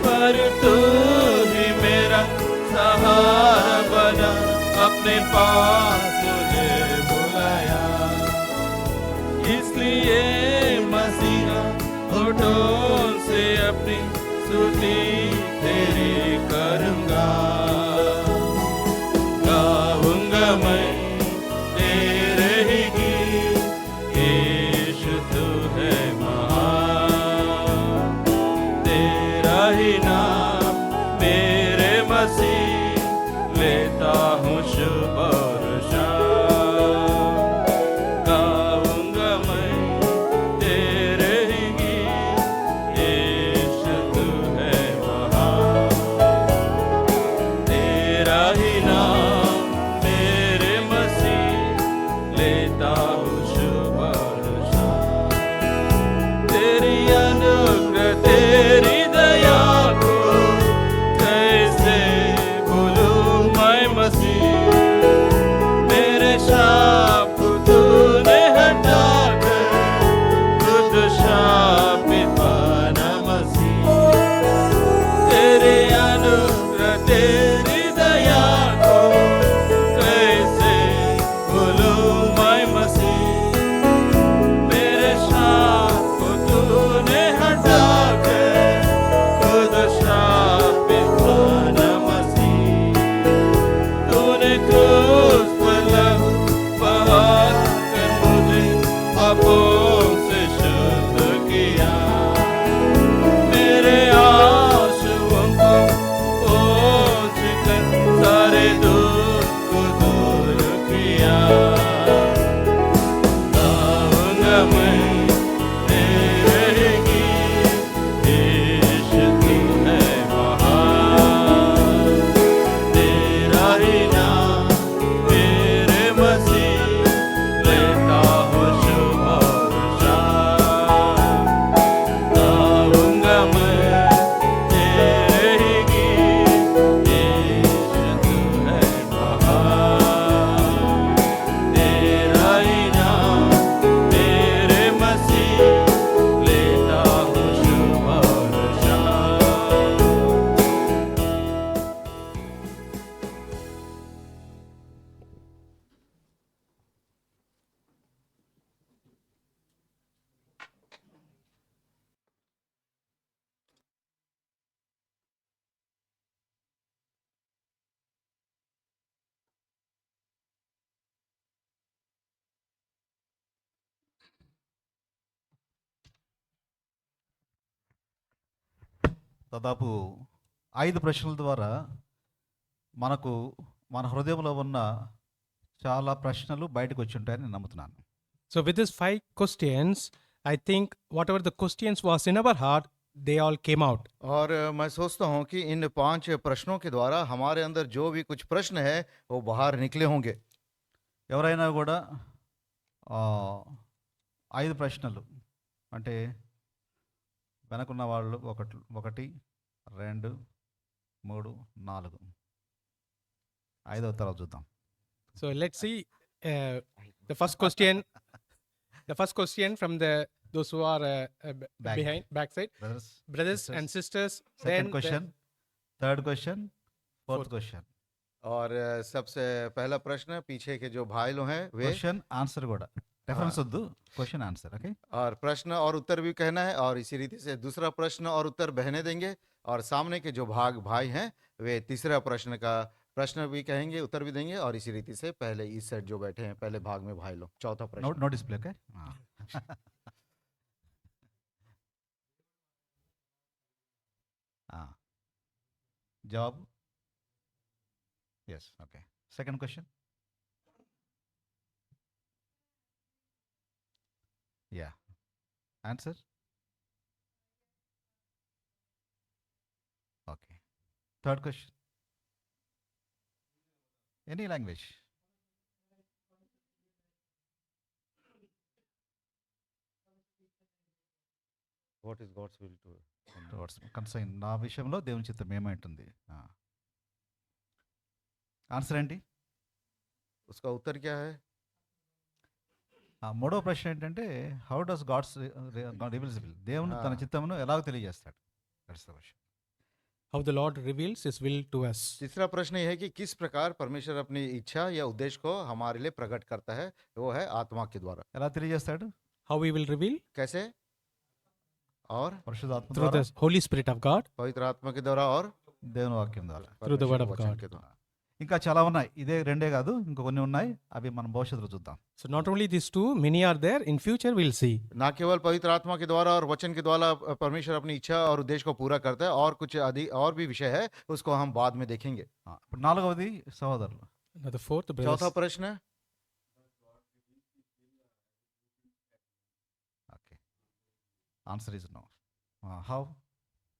पर तू ही मेरा सहारा बना, अपने पास मुझे बुलाया, इसलिए मसीहा होठों से अपनी स्तुति तेरी करूंगा. गाऊंगा मैं तेरे ही गीत, यीशु तू है महान, तेरा ही नाम मेरे मसीह, लेता हूँ शुभ और शाम। गाऊंगा मैं तेरे ही गीत, यीशु तू है महान। तेरा ही नाम मेरे मसीह, लेता हूँ शुभ और शाम। तेरी अनुग्रह तेरी दया को कैसे भूलूं मैं मसीह। मेरे शाप को तूने हटा कर खुद शापित बना मसीह। तेरी अनुग्रह तेरी दया को कैसे भूलूं मैं मसीह। मेरे शाप को तूने हटा कर खुद शापित बना मसीह। तूने क्रूस पर लहू बहा कर मुझे पापों से शुद्ध किया। मेरे आंसुओं को पोंछ कर सारे दुख को दूर किया। गाऊंगा मैं तेरे गीत, यीशु तू है महान। तेरा ही नाम मेरे मसीह, लेता हूँ शुभ और शाम। गाऊंगा मैं तेरे ही गीत, यीशु तू है महान। तेरा ही नाम मेरे मसीह, लेता हूँ शुभ और शाम। దాదాపు 5 ప్రశ్నల ద్వారా మనకు మన హృదయంలో ఉన్న చాలా ప్రశ్నలు బయటకు వచ్చి ఉంటాయని నేను నమ్ముతున్నాను. So with these 5 questions, I think whatever the questions was in our heart, they all came out. और मैं सोचता हूँ कि इन 5 प्रश्नों के द्वारा हमारे अंदर जो भी कुछ प्रश्न है वो बाहर निकले होंगे। ఎవరైనా కూడా 5 ప్రశ్నలు అంటే వెనకున్న వాళ్ళు 1 2 3 4 ఐదవ తర్వాత చూద్దాం. So let's see the first question. The first question from those who are Back. behind backside, brothers, brothers sisters. and sisters. Second Then question, third question, fourth Fourth. Question. और सबसे पहला प्रश्न पीछे के जो भाई लोग हैं वे, క్వశ్చన్ ఆన్సర్ కూడా రెఫరెన్స్ వద్దు, క్వశ్చన్ ఆన్సర్. ఓకే, और प्रश्न और उत्तर भी कहना है, और इसी रीति से दूसरा प्रश्न और उत्तर बहनें देंगे, और सामने के जो भाई हैं वे तीसरा प्रश्न भी कहेंगे, उत्तर भी देंगे, और इसी रीति से पहले इस साइड जो बैठे हैं पहले भाग में भाई लोग चौथा प्रश्न। No display. ఓకే, జవాబు yes. Okay, second question. Ya, answer. Okay, third question. Any language. What is God's will to concern నా విషయంలో దేవుని చిత్తం ఏమైంటుంది. ఆన్సర్ ఏంటి? उसका उत्तर क्या है? మూడవ ప్రశ్న ఏంటంటే how does God's reveals will, దేవుని తన చిత్తమును ఎలాగ తెలియజేస్తాడు. That's the question. how the Lord reveals His will to us. तीसरा प्रश्न यह है कि किस प्रकार परमेश्वर अपनी इच्छा या उद्देश्य को हमारे लिए प्रकट करता है, वो है आत्मा के द्वारा। ఎలా తెలియజేస్తాడు? How He will reveal? कैसे? और పరిశుద్ధాత్మ Through ద్వారా, the Holy Spirit of God, पवित्र आत्मा के द्वारा, और దేవుని వాక్యం ద్వారా. through the word of परमेश्वर वचन God. के द्वारा। ఇంకా చాలా ఉన్నాయి. ఇదే రెండే కాదు, ఇంకా కొన్ని ఉన్నాయి. అవి మనం భవిష్యత్తులో చూద్దాం. So not only these two, many are there. In future, we'll see. ना केवल पवित्र आत्मा के द्वारा और वचन के द्वारा परमेश्वर अपनी इच्छा और उद्देश्य को पूरा करता है, और कुछ अधिक और भी विषय है, उसको हम बाद में देखेंगे। ఇప్పుడు 4వది సహోదరులు. Now the fourth, चौथा brothers. प्रश्न, okay, answer is no.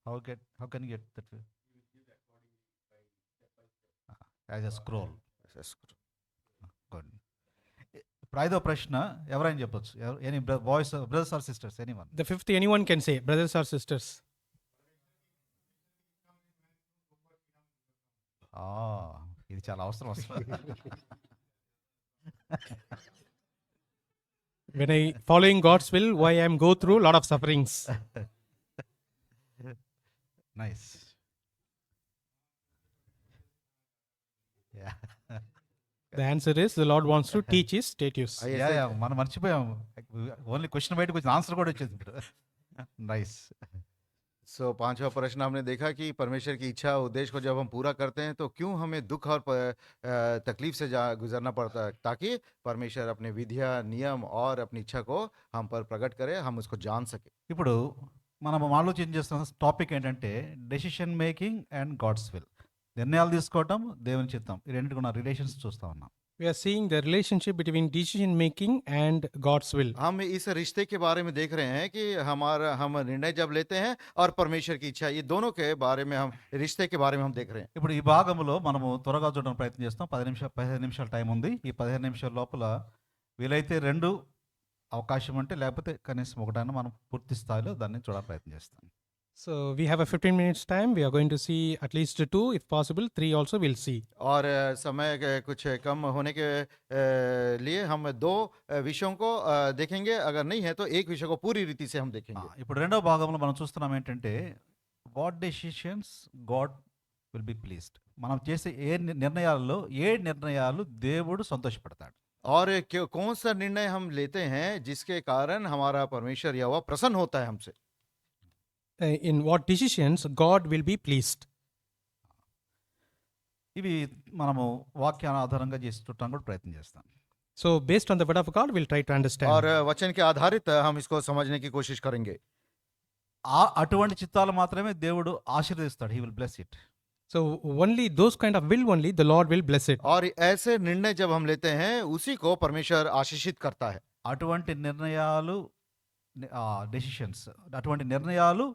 How can get that as a scroll. Good. ఇప్పుడు 5వ ప్రశ్న ఎవరైనా చెప్పొచ్చు. Any boys, brothers or sisters, anyone. The fifth, anyone can say, brothers or sisters. ఇది చాలా అవసరం వస్తుంది. When I following God's will, why I am go through lot of sufferings. Nice. The answer is the Lord wants to teach His statutes. మనం మర్చిపోయాం. Only question బయటకు వచ్చిన answer కూడా వచ్చేది ఇప్పుడు. నైస్. सो पांचवा प्रश्न हमने देखा कि परमेश्वर की इच्छा उद्देश्य को जब हम पूरा करते हैं तो क्यों हमें दुख और तकलीफ से गुजरना पड़ता है, ताकि परमेश्वर अपने विधिया नियम और अपनी इच्छा को हम पर प्रकट करे, हम उसको जान सके। ఇప్పుడు మనం ఆలోచన చేస్తున్న టాపిక్ ఏంటంటే decision making and God's will. నిర్ణయాలు తీసుకోవటం, దేవుని చిత్తం, ఈ రెండింటికి ఉన్న రిలేషన్స్ చూస్తా ఉన్నాం. We are seeing the relationship between decision making and God's will. हम इस रिश्ते के बारे में देख रहे हैं कि हम निर्णय जब लेते हैं और परमेश्वर की इच्छा, ये दोनों के बारे में, हम रिश्ते के बारे में हम देख रहे हैं। ఇప్పుడు ఈ భాగంలో మనము త్వరగా చూడడానికి ప్రయత్నం చేస్తాం. 15 నిమిషాల టైం ఉంది. ఈ 15 నిమిషాల లోపల వీలైతే 2 అవకాశం అంటే, లేకపోతే కనీసం ఒకటైనా మనం పూర్తి స్థాయిలో దాన్ని చూడడానికి ప్రయత్నం చేస్తాం. So we have a 15 minutes time. We are going to see at least 2, if possible 3 also we'll see. और समय कुछ कम होने के लिए हम 2 विषयों को देखेंगे, अगर नहीं है तो एक विषय को पूरी रीति से हम देखेंगे। ఇప్పుడు రెండవ భాగంలో మనం చూస్తున్నాం ఏంటంటే God decisions God will be pleased. మనం చేసే నిర్ణయాల్లో ఏ నిర్ణయాలు దేవుడు సంతోషపడతాడు. और कौन सा निर्णय हम लेते हैं जिसके कारण हमारा परमेश्वर यहोवा प्रसन्न होता है हमसे। In what decisions God will be pleased. ఇవి మనము వాక్యాన్ని ఆధారంగా చేసి చూడటానికి కూడా ప్రయత్నం చేస్తాం. So based on the word of God, we'll try to understand. और वचन के आधारित हम इसको समझने की कोशिश करेंगे। అటువంటి చిత్తాలు మాత్రమే దేవుడు ఆశీర్వదిస్తాడు. He will bless it. So only those kind of will only the Lord will bless it. और ऐसे निर्णय जब हम लेते हैं उसी को परमेश्वर आशीषित करता है। అటువంటి నిర్ణయాలు, డెసిషన్స్, అటువంటి నిర్ణయాలు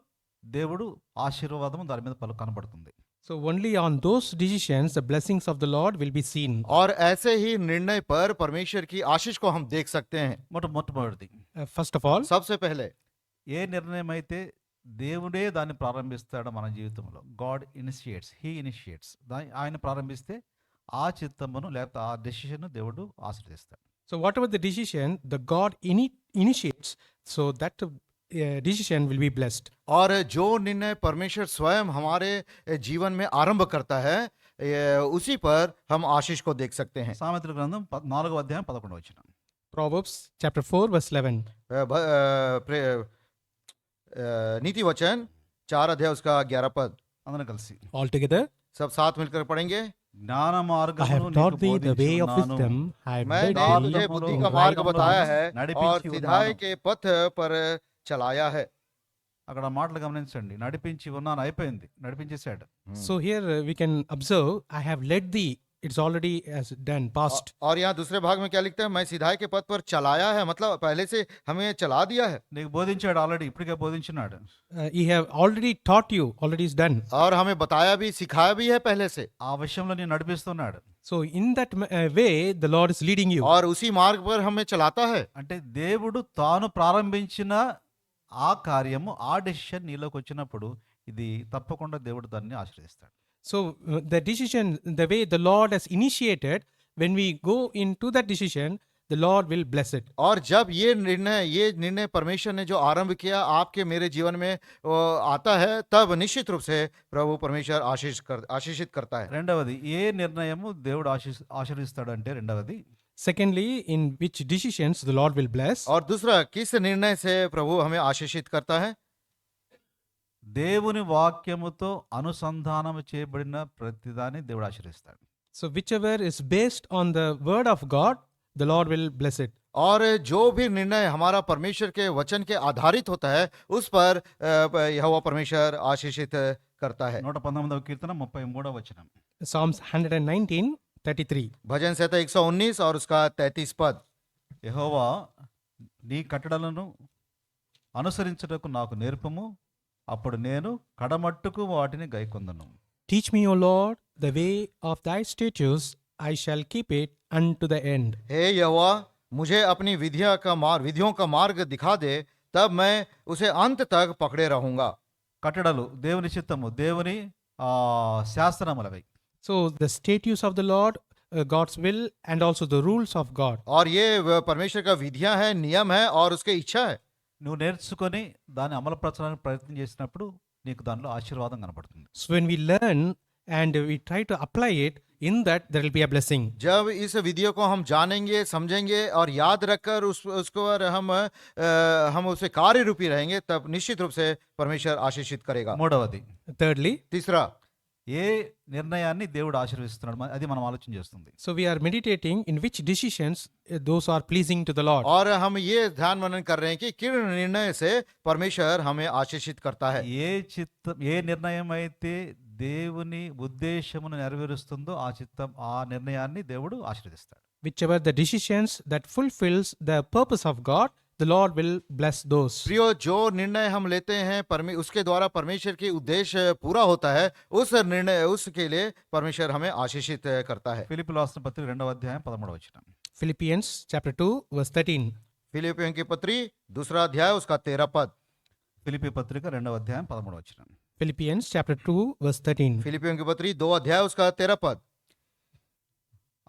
దేవుడు ఆశీర్వాదం దాని మీద కనబడుతుంది. So only on those decisions the blessings of the Lord will be seen. और ऐसे ही निर्णय पर परमेश्वर की आशीष को हम देख सकते हैं। మొట్టమొదటిది, First of all, सबसे पहले ఏ నిర్ణయం అయితే దేవుడే దాన్ని ప్రారంభిస్తాడో మన జీవితంలో, గాడ్ ఇనిషియేట్స్, హీ ఇనిషియేట్స్, ఆయన ప్రారంభిస్తే ఆ చిత్తమును లేకపోతే ఆ డెసిషన్ దేవుడు ఆశీర్వదిస్తాడు. so whatever the decision the God initiates, so that decision will be blessed. और जो निर्णय परमेश्वर स्वयं हमारे जीवन में आरंभ करता है, उसी पर हम आशीष को देख सकते हैं। సామెతల గ్రంథం 4వ అధ్యాయం 11వ వచనం. Proverbs chapter 4 verse 11. नीति वचन 4 अध्याय उसका 11 पद, అందరం కలిసి All together, सब साथ मिलकर पढ़ेंगे। జ్ఞాన I మార్గమును have నీకు taught thee the way of బోధించున్నాను. wisdom. I have मैं led ने thee तुझे बुद्धि का in मार्ग right बताया है नडिपिंची और सिधाई ఉన్నాను. के पथ पर चलाया है। అక్కడ మాటలు గమనించండి. నడిపించి ఉన్నాను అయిపోయింది, నడిపించేశాడు. So here we can observe, I have led thee. It's already as done, past. और यहाँ दूसरे भाग में क्या लिखता है, मैं सिधाई के पथ पर चलाया है, मतलब पहले से हमें चला दिया है। నీకు బోధించాడు, ఆల్రెడీ ఇప్పటికే బోధించినాడు. He have already taught you, already is done. और हमें बताया भी, सिखाया भी है पहले से। ఆ విషయంలో నేను నడిపిస్తున్నాడు. So in that way the Lord is leading you. और उसी मार्ग पर हमें चलाता है। అంటే దేవుడు తాను ప్రారంభించిన ఆ కార్యము, ఆ డెసిషన్ నీలోకి వచ్చినప్పుడు ఇది తప్పకుండా దేవుడు దాన్ని ఆశీర్వదిస్తాడు. So the decision, the way the Lord has initiated, when we go into that decision, the Lord will bless it. और जब ये निर्णय परमेश्वर ने जो आरंभ किया आपके मेरे जीवन में आता है, तब निश्चित रूप से प्रभु परमेश्वर आशीषित करता है। రెండవది, ఏ నిర్ణయము దేవుడు ఆశీర్వదిస్తాడు అంటే, రెండవది Secondly, in which decisions the Lord will bless. और दूसरा, किस निर्णय से प्रभु हमें आशीषित करता है। దేవుని వాక్యముతో అనుసంధానం చేయబడిన ప్రతిదాన్ని దేవుడు ఆశీర్వదిస్తాడు. So, whichever is based on the word of God, the Lord will bless it. और जो भी निर्णय हमारा परमेश्वर के वचन के आधारित होता है उस पर यहोवा परमेश्वर आशीषित करता है। 119వ కీర్తన 33వ వచనం. Psalms 119:33. भजन संहिता 119 और उसका 33 पद। యెహోవా నీ కట్టడలను అనుసరించుటకు నాకు నేర్పము, అప్పుడు నేను కడమట్టుకు వాటిని గైకొందును. Teach me, O Lord, the way of thy statutes, I shall keep it unto the end. हे यहोवा, मुझे अपनी विधियों का मार्ग दिखा दे, तब मैं उसे अंत तक पकड़े रहूंगा। కట్టడలు దేవుని చిత్తము, దేవుని శాస్త్రములవి. So, the statutes of the Lord, God's will, and also the rules of God. और ये परमेश्वर का विधियां है, नियम है और उसकी इच्छा है। నువ్వు నేర్చుకొని దాన్ని అమలుపరచడానికి ప్రయత్నం చేసినప్పుడు నీకు దానిలో ఆశీర్వాదం కనపడుతుంది. So, when we learn and we try to apply it, in that there will be a blessing. जब इस विधियों को हम जानेंगे, समझेंगे और याद रखकर उसको पर हम उससे कार्य रूपी रहेंगे, तब निश्चित रूप से परमेश्वर आशीषित करेगा। మూడవది, Thirdly, तीसरा, ఏ నిర్ణయాన్ని దేవుడు ఆశీర్వదిస్తున్నాడు అది మనం ఆలోచన చేస్తుంది. so we are meditating in which decisions those are pleasing to the Lord. और हम ये ध्यान मनन कर रहे हैं कि किन निर्णय से परमेश्वर हमें आशीषित करता है। ఏ నిర్ణయం అయితే దేవుని ఉద్దేశమును నెరవేరుస్తుందో ఆ నిర్ణయాన్ని దేవుడు ఆశీర్వదిస్తాడు. Whichever the decisions that fulfills the purpose of God, the Lord will bless those. प्रियो, जो निर्णय हम लेते हैं उसके द्वारा परमेश्वर के उद्देश्य पूरा होता है, उसके लिए परमेश्वर हमें आशीषित करता है। ఫిలిప్పీయులకు రాసిన పత్రిక 2వ అధ్యాయం 13వ వచనం. Philippians chapter 2 verse 13. फिलिप्पियों की पत्री 2 अध्याय उसका 13 पद। ఫిలిప్పీ పత్రిక 2వ అధ్యాయం 13వ వచనం. Philippians chapter 2 verse 13. फिलिप्पियों की पत्री 2 अध्याय उसका 13 पद।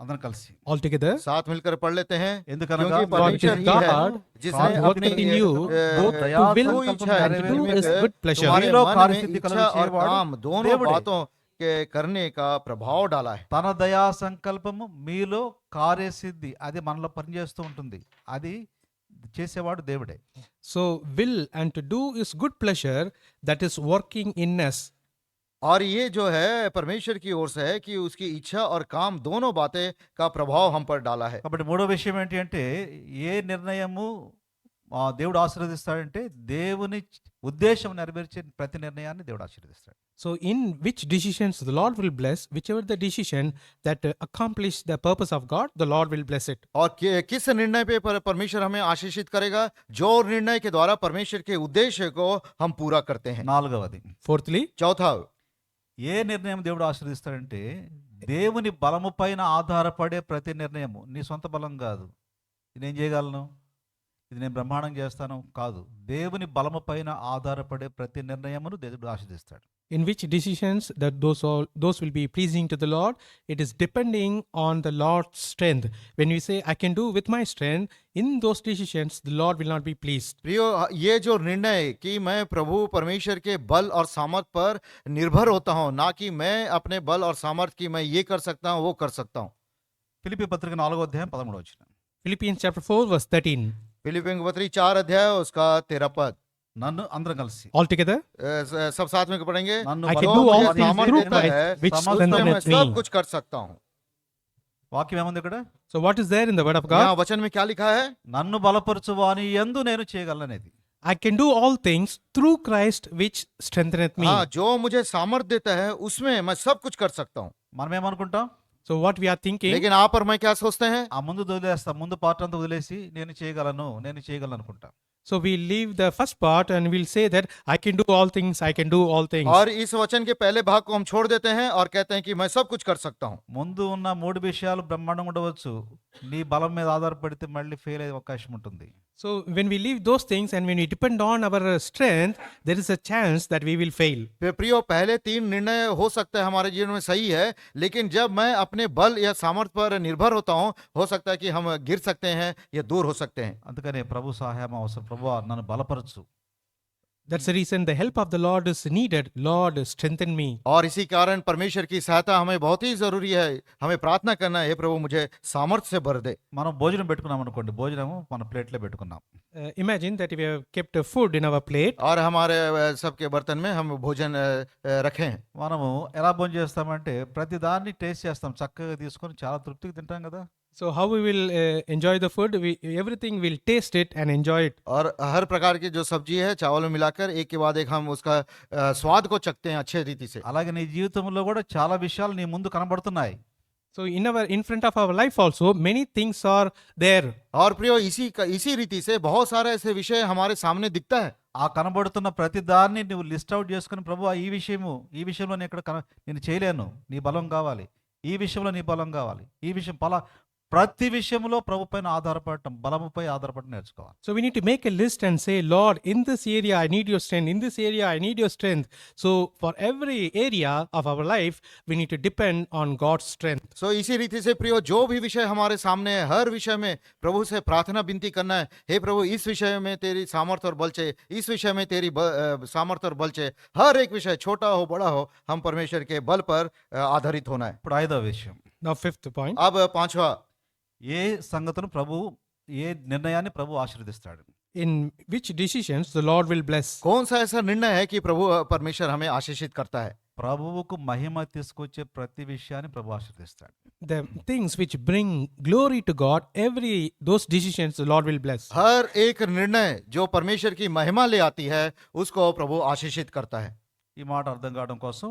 అందరం కలిసి All together. साथ मिलकर पढ़ लेते हैं। ఎందుకనగా क्योंकि God परमेश्वर is ही है God, जिसने God अपनी worketh in you, both to Daya will को इच्छा and to do निर्मित his good pleasure. तुम्हारे మీలో मन में కార్యసిద్ధి इच्छा కలుగు और చేయవాడు काम दोनों దేవుడే. बातों के करने का प्रभाव डाला है। తన దయా సంకల్పము మీలో కార్యసిద్ధి అది మనలో పనిచేస్తూ ఉంటుంది. అది చేసేవాడు దేవుడే. So will and to do his good pleasure that is working in us. और ये जो है परमेश्वर की ओर से है कि उसकी इच्छा और काम दोनों बातें का प्रभाव हम पर डाला है। కాబట్టి మూడో విషయం ఏంటి అంటే ఏ నిర్ణయము దేవుడు ఆశీర్వదిస్తాడంటే దేవుని ఉద్దేశం నెరవేర్చే ప్రతి నిర్ణయాన్ని దేవుడు ఆశీర్వదిస్తాడు. So in which decisions the Lord will bless, whichever the decision that accomplish the purpose of God, the Lord will bless it. और किस निर्णय पे परमेश्वर हमें आशीषित करेगा? जो निर्णय के द्वारा परमेश्वर के उद्देश्य को हम पूरा करते हैं। నాలుగవది, Fourthly, चौथा, ఏ నిర్ణయం దేవుడు ఆశీర్వదిస్తాడంటే దేవుని బలము పైన ఆధారపడే ప్రతి నిర్ణయము. నీ సొంత బలం కాదు, ఇది నేను చేయగలను, ఇది నేను బ్రహ్మాండం చేస్తాను కాదు, దేవుని బలము పైన ఆధారపడే ప్రతి నిర్ణయమును దేవుడు ఆశీర్వదిస్తాడు. in which decisions that those will be pleasing to the Lord, it is depending on the Lord's strength. When we say I can do with my strength, in those decisions the Lord will not be pleased. प्रियो, ये जो निर्णय कि मैं प्रभु परमेश्वर के बल और सामर्थ पर निर्भर होता हूँ, ना कि मैं अपने बल और सामर्थ की मैं ये कर सकता हूँ वो कर सकता हूँ। ఫిలిప్పీ పత్రిక 4వ అధ్యాయం 13వ వచనం. Philippians chapter 4 verse 13. फिलिप्पियों की पत्री 4 अध्याय उसका 13 पद। నన్ను అందరం కలిసి All together, सब साथ में पढ़ेंगे। నన్ను I can जो do all मुझे things सामर्थ through देता Christ है, which समस्त उसमें मैं strengtheneth सब me. कुछ कर सकता हूँ। వాక్యం ఏముంది ఇక్కడ? So what is there in the word of यहाँ God? वचन में क्या लिखा है? నన్ను బలపరచు వాని యందు నేను చేయగలనేది. I can do all things through Christ which strengtheneth me. हाँ, जो मुझे सामर्थ देता है उसमें मैं सब कुछ कर सकता हूँ। మనం ఏమనుకుంటాం? So what we are thinking, लेकिन आप और मैं क्या सोचते हैं? ఆ ముందు వదిలేస్తాం, ముందు పార్ట్ అంతా వదిలేసి నేను చేయగలను అనుకుంటాం. so we leave the first part and we'll say that I can do all things, I can do all things. और इस वचन के पहले भाग को हम छोड़ देते हैं और कहते हैं कि मैं सब कुछ कर सकता हूँ। ముందు ఉన్న 3 విషయాలు బ్రహ్మాండంగా ఉండవచ్చు, నీ బలం మీద ఆధారపడితే మళ్ళీ ఫెయిల్ అయ్యే అవకాశం ఉంటుంది. So when we leave those things and when we depend on our strength, there is a chance that we will fail. प्रियो, पहले 3 निर्णय हो सकते हैं हमारे जीवन में सही है, लेकिन जब मैं अपने बल या सामर्थ्य पर निर्भर होता हूँ, हो सकता है कि हम गिर सकते हैं या दूर हो सकते हैं। అందుకనే ప్రభు సహాయం అవసరం. ప్రభువా నన్ను బలపరచు, That's the reason the help of the Lord is needed. Lord, strengthen me. और इसी कारण परमेश्वर की सहायता हमें बहुत ही जरूरी है। हमें प्रार्थना करना है, हे प्रभु मुझे सामर्थ्य से भर दे। మనం భోజనం పెట్టుకున్నాం అనుకోండి, భోజనము మన ప్లేట్లో పెట్టుకున్నాం. Imagine that we have kept food in our plate. और हमारे सबके बर्तन में हम भोजन रखे हैं। మనము ఎలా భోజనం చేస్తామంటే ప్రతి దాన్ని టేస్ట్ చేస్తాం, చక్కగా తీసుకొని చాలా తృప్తిగా తింటాం కదా. So how we will enjoy the food? Everything will taste it and enjoy it. और हर प्रकार की जो सब्जी है चावल में मिलाकर एक के बाद एक हम उसका स्वाद को चखते हैं अच्छे रीति से। అలాగే నీ జీవితంలో కూడా చాలా విషయాలు నీ ముందు కనబడుతున్నాయి. So in front of our life also many things are there. और प्रियो इसी रीति से बहुत सारे ऐसे विषय हमारे सामने दिखता है। ఆ కనబడుతున్న ప్రతి దాన్ని నువ్వు లిస్ట్ అవుట్ చేసుకుని, ప్రభు ఈ విషయంలో నేను చేయలేను, నీ బలం కావాలి, ఈ విషయంలో నీ బలం కావాలి, ఈ విషయం ప్రతి విషయంలో ప్రభు పైన ఆధారపడటం, బలముపై ఆధారపడటం నేర్చుకోవాలి. So we need to make a list and say, Lord, in this area I need your strength, in this area I need your strength. So for every area of our life we need to depend on God's strength. सो इसी रीति से प्रियो जो भी विषय हमारे सामने है, हर विषय में प्रभु से प्रार्थना विनती करना है, हे प्रभु इस विषय में तेरी सामर्थ्य और बल चाहिए, इस विषय में तेरी सामर्थ्य और बल चाहिए। हर एक विषय छोटा हो बड़ा हो, हम परमेश्वर के बल पर आधारित होना है। ఇప్పుడు 5వ విషయం, Now fifth point. अब पांचवा, ఏ సంగతులు ప్రభు, ఏ నిర్ణయాన్ని ప్రభు ఆశీర్వదిస్తాడు. In which decisions the Lord will bless. कौन सा ऐसा निर्णय है कि प्रभु परमेश्वर हमें आशीषित करता है। ప్రభువుకు మహిమ తీసుకొచ్చే ప్రతి విషయాన్ని ప్రభు ఆశీర్వదిస్తాడు. The things which bring glory to God, those decisions the Lord will bless. हर एक निर्णय जो परमेश्वर की महिमा ले आती है उसको प्रभु आशीषित करता है। ఈ మాట అర్థం కావడం కోసం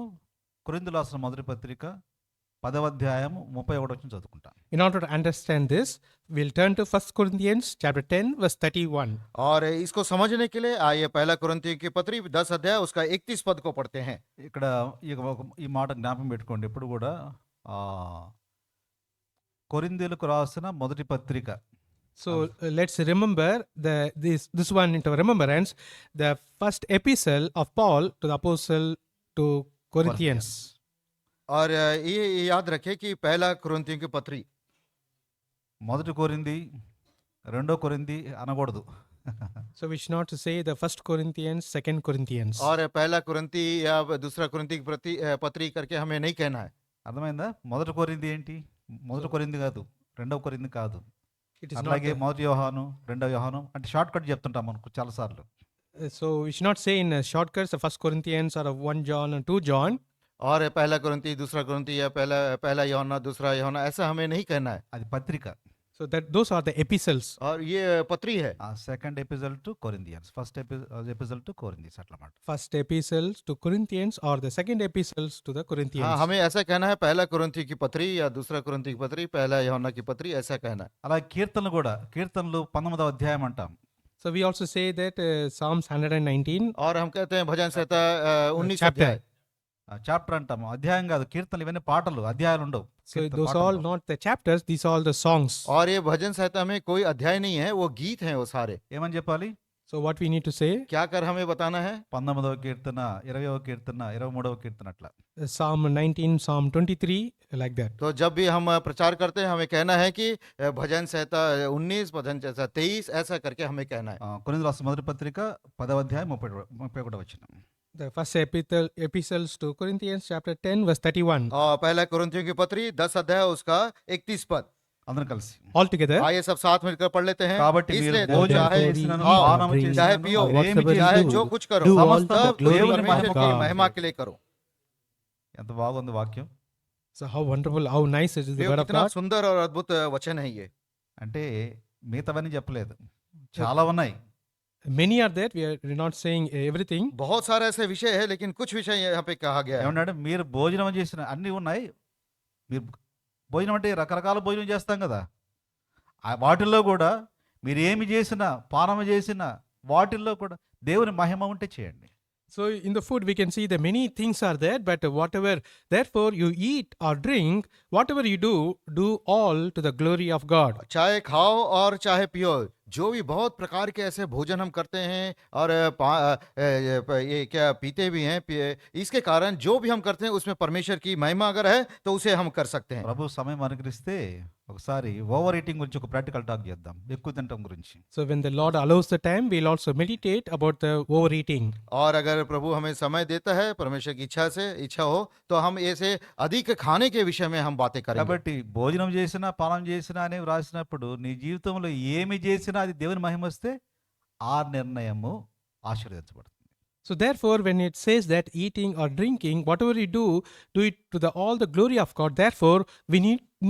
కొరింథీయులకు రాసిన మొదటి పత్రిక 10వ అధ్యాయం 31 వచనం చదువుకుంటాం. In order to understand this, we'll turn to 1 Corinthians chapter 10 verse 31. और इसको समझने के लिए आइए पहला कुरिन्थियों की पत्री 10 अध्याय उसका 31 पद को पढ़ते हैं। ఇక్కడ ఈ మాట జ్ఞాపకం పెట్టుకోండి, ఎప్పుడు కూడా కొరింథీయులకు రాసిన మొదటి పత్రిక. So let's remember this one into remembrance, the first epistle of Paul to the apostle to Corinthians. और ये याद रखें कि पहला कुरिन्थियों की पत्री, మొదటి కొరింథీ, రెండో కొరింథీ అనకూడదు. So we should not say the first Corinthians, second Corinthians. और पहला कुरिन्थी या दूसरा कुरिन्थी की पत्री करके हमें नहीं कहना है। అర్థమైందా? మొదటి కొరింథీ ఏంటి? మొదటి కొరింథీ కాదు, రెండవ కొరింథీ కాదు. It is not అలాగే మొదటి యోహాను, రెండవ యోహాను అంటే షార్ట్ కట్ చెప్తుంటాం మనకు చాలా సార్లు. so we should not say in shortcuts the first Corinthians or 1 John or 2 John. और पहला कुरिन्थी, दूसरा कुरिन्थी या पहला यूहन्ना, दूसरा यूहन्ना, ऐसा हमें नहीं कहना है। అది పత్రిక. So those are the epistles. और ये पत्री है। Second episode to Corinthians, first episode to Corinthians అట్లా మాట. First epistles to Corinthians or the second epistles to the Corinthians. हाँ, हमें ऐसा कहना है, पहला कुरिन्थी की पत्री या दूसरा कुरिन्थी की पत्री, पहला यूहन्ना की पत्री, ऐसा कहना है। అలాగే కీర్తనలు కూడా, కీర్తనలు 19వ అధ్యాయం అంటాం. So we also say that Psalms 119 और हम कहते हैं भजन संहिता 19 chapter. अध्याय। చాప్టర్ అంటాము, అధ్యాయం కాదు. కీర్తనలు ఇవన్నీ పాటలు, అధ్యాయాలు ఉండవు. So కీర్తన those పాటలు all ఉండవు. not the chapters, these are all the songs. और ये भजन संहिता में कोई अध्याय नहीं है, वो गीत हैं वो सारे। ఏమని చెప్పాలి? So what we need to say, क्या कर हमें बताना है? 19వ కీర్తన, 20వ కీర్తన, 23వ కీర్తన అట్లా. Psalm 19, Psalm 23, like that. तो जब भी हम प्रचार करते हैं हमें कहना है कि भजन संहिता 19, भजन संहिता 23, ऐसा करके हमें कहना है। కొరింథీయులకు రాసిన మొదటి పత్రిక 10వ అధ్యాయం 31 వచనం. The first epistles to Corinthians chapter 10 verse 31. और पहला कुरिन्थियों की पत्री 10 अध्याय उसका 31 पद। అందరం కలిసి. All together. आइए सब साथ मिलकर पढ़ लेते हैं। కాబట్టి మీరు इसलिए భోజనం चाहे చేసినను, खाओ, పానము चाहे చేసినను, पियो, ఏమి चाहे చేసినను, जो कुछ करो, do all సమస్తం to the glory దేవుని of परमेश्वर की God. महिमा के लिए करो। ఎంత బాగుంది వాక్యం. So how wonderful, how nice it is the देखो word of कितना God. सुंदर और अद्भुत वचन है ये। అంటే మిగతావన్నీ చెప్పలేదు, చాలా ఉన్నాయి. Many are there, we are not saying everything. बहुत सारे ऐसे विषय है लेकिन कुछ विषय यहाँ पे कहा गया है। ఏమన్నాడు? మీరు భోజనం చేసిన అన్నీ ఉన్నాయి. మీరు భోజనం అంటే రకరకాల భోజనం చేస్తాం కదా, వాటిల్లో కూడా మీరు ఏమి చేసినా, పానము చేసినా, వాటిల్లో కూడా దేవుని మహిమ ఉంటే చేయండి. So in the food we can see that many things are there, but whatever therefore you eat or drink, whatever you do all to the glory of God. चाहे खाओ और चाहे पियो, जो भी बहुत प्रकार के ऐसे भोजन हम करते हैं और ये क्या पीते भी हैं, इसके कारण जो भी हम करते हैं उसमें परमेश्वर की महिमा अगर है तो उसे हम कर सकते हैं। ప్రభు సమయం అనుగ్రహిస్తే ఒకసారి ఓవర్ ఈటింగ్ గురించి ఒక ప్రాక్టికల్ టాక్ చేద్దాం, ఎక్కువ తినటం గురించి. So when the Lord allows the time, we'll also meditate about the overeating. और अगर प्रभु हमें समय देता है परमेश्वर की इच्छा हो तो हम ऐसे अधिक खाने के विषय में हम बातें करेंगे. కాబట్టి భోజనం చేసినా పానం చేసినా అనేవి రాసినప్పుడు నీ జీవితంలో ఏమి చేసినా అది దేవుని మహిమ వస్తే ఆ నిర్ణయము ఆశీర్వదించబడుతుంది. So therefore, when it says that eating or drinking, whatever you do it to the all the glory of God. Therefore, we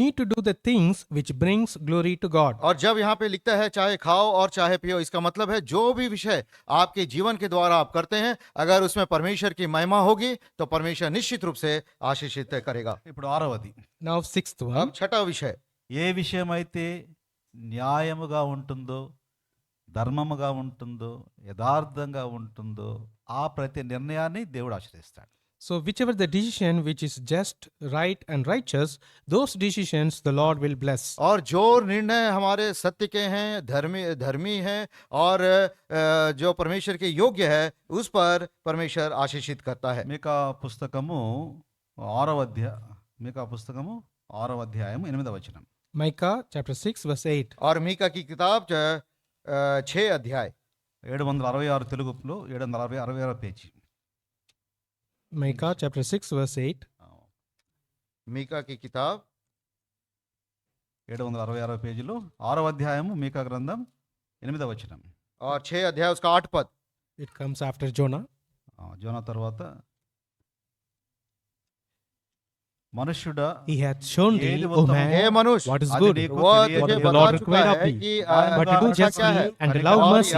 need to do the things which brings glory to God. और जब यहाँ पे लिखता है चाहे खाओ और चाहे पियो, इसका मतलब है जो भी विषय आपके जीवन के द्वारा आप करते हैं अगर उसमें परमेश्वर की महिमा होगी तो परमेश्वर निश्चित रूप से आशीषित करेगा. ఇప్పుడు ఆరవది, Now sixth one. अब छठा विषय, ఏ విషయమైతే న్యాయముగా ఉంటుందో, ధర్మముగా ఉంటుందో, యథార్థంగా ఉంటుందో ఆ ప్రతి నిర్ణయాన్ని దేవుడు ఆశీర్వదిస్తాడు. So whichever the decision which is just, right and righteous, those decisions the Lord will bless. और जो निर्णय हमारे सत्य के हैं, धर्मी हैं और जो परमेश्वर के योग्य है उस पर परमेश्वर आशीषित करता है. మీకా పుస్తకము 6వ అధ్యాయం 8వ వచనం. Micah chapter 6 verse 8. और मीका की किताब 6 अध्याय 766 తెలుగులో 766 పేజీ. Micah chapter 6 verse 8. मीका की किताब 766 పేజీలో 6వ అధ్యాయము మీకా గ్రంథం 8వ వచనం. और 6 अध्याय उसका 8 पद. It comes after Jonah. Zona తర్వాత, మనుష్యుడా He hath shown thee, ఏది O ఉత్తమమో, man, हे मनुष्य, what is అది good, నీకు वो తెలియదు. तुझे the बता Lord चुका required of है thee, कि but to do अच्छा justly क्या है. and to और love Jehovah mercy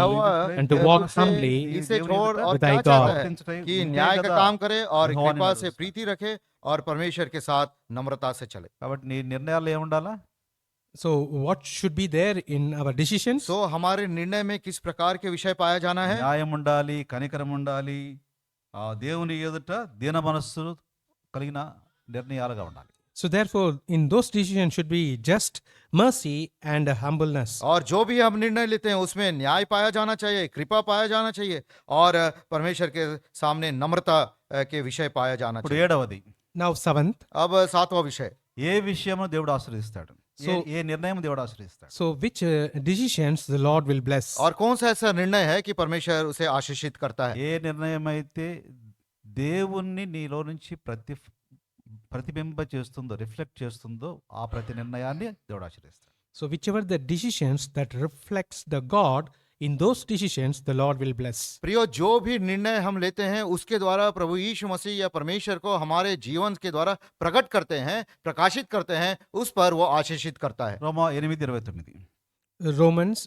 and to तुझसे walk humbly इसे छोड़ और with thy क्या God. चाहता है कि न्याय का काम करे और यहोवा कृपा ने से नमस्कार. प्रीति रखे और परमेश्वर के साथ नम्रता से चले. కాబట్టి నీ నిర్ణయాలు ఏముండాలా? So what should be there in our decisions? तो हमारे निर्णय में किस प्रकार के विषय पाया जाना है. న్యాయం ఉండాలి, కనికరం ఉండాలి, దేవుని ఎదుట దీన మనస్సు కలిగిన నిర్ణయాలుగా ఉండాలి. So therefore, in those decisions should be just, mercy and humbleness. और जो भी हम निर्णय लेते हैं उसमें न्याय पाया जाना चाहिए, कृपा पाया जाना चाहिए और परमेश्वर के सामने नम्रता के विषय पाया जाना ఇప్పుడు चाहिए. 7వది, Now seventh. अब 7वां विषय, ఏ విషయము దేవుడు ఆశీర్వదిస్తాడు, ఏ నిర్ణయం దేవుడు ఆశీర్వదిస్తాడు. So which decisions the Lord will bless? और कौन सा ऐसा निर्णय है कि परमेश्वर उसे आशीषित करता है. ఏ నిర్ణయం అయితే దేవుణ్ణి నీలో నుంచి ప్రతిబింబ చేస్తుందో, రిఫ్లెక్ట్ చేస్తుందో ఆ ప్రతి నిర్ణయాన్ని దేవుడు ఆశీర్వదిస్తాడు. So whichever the decisions that reflects the God, in those decisions the Lord will bless. प्रियो, जो भी निर्णय हम लेते हैं उसके द्वारा प्रभु यीशु मसीह या परमेश्वर को हमारे जीवन के द्वारा प्रकट करते हैं, प्रकाशित करते हैं, उस पर वो आशीषित करता है. రోమా 8:29. Romans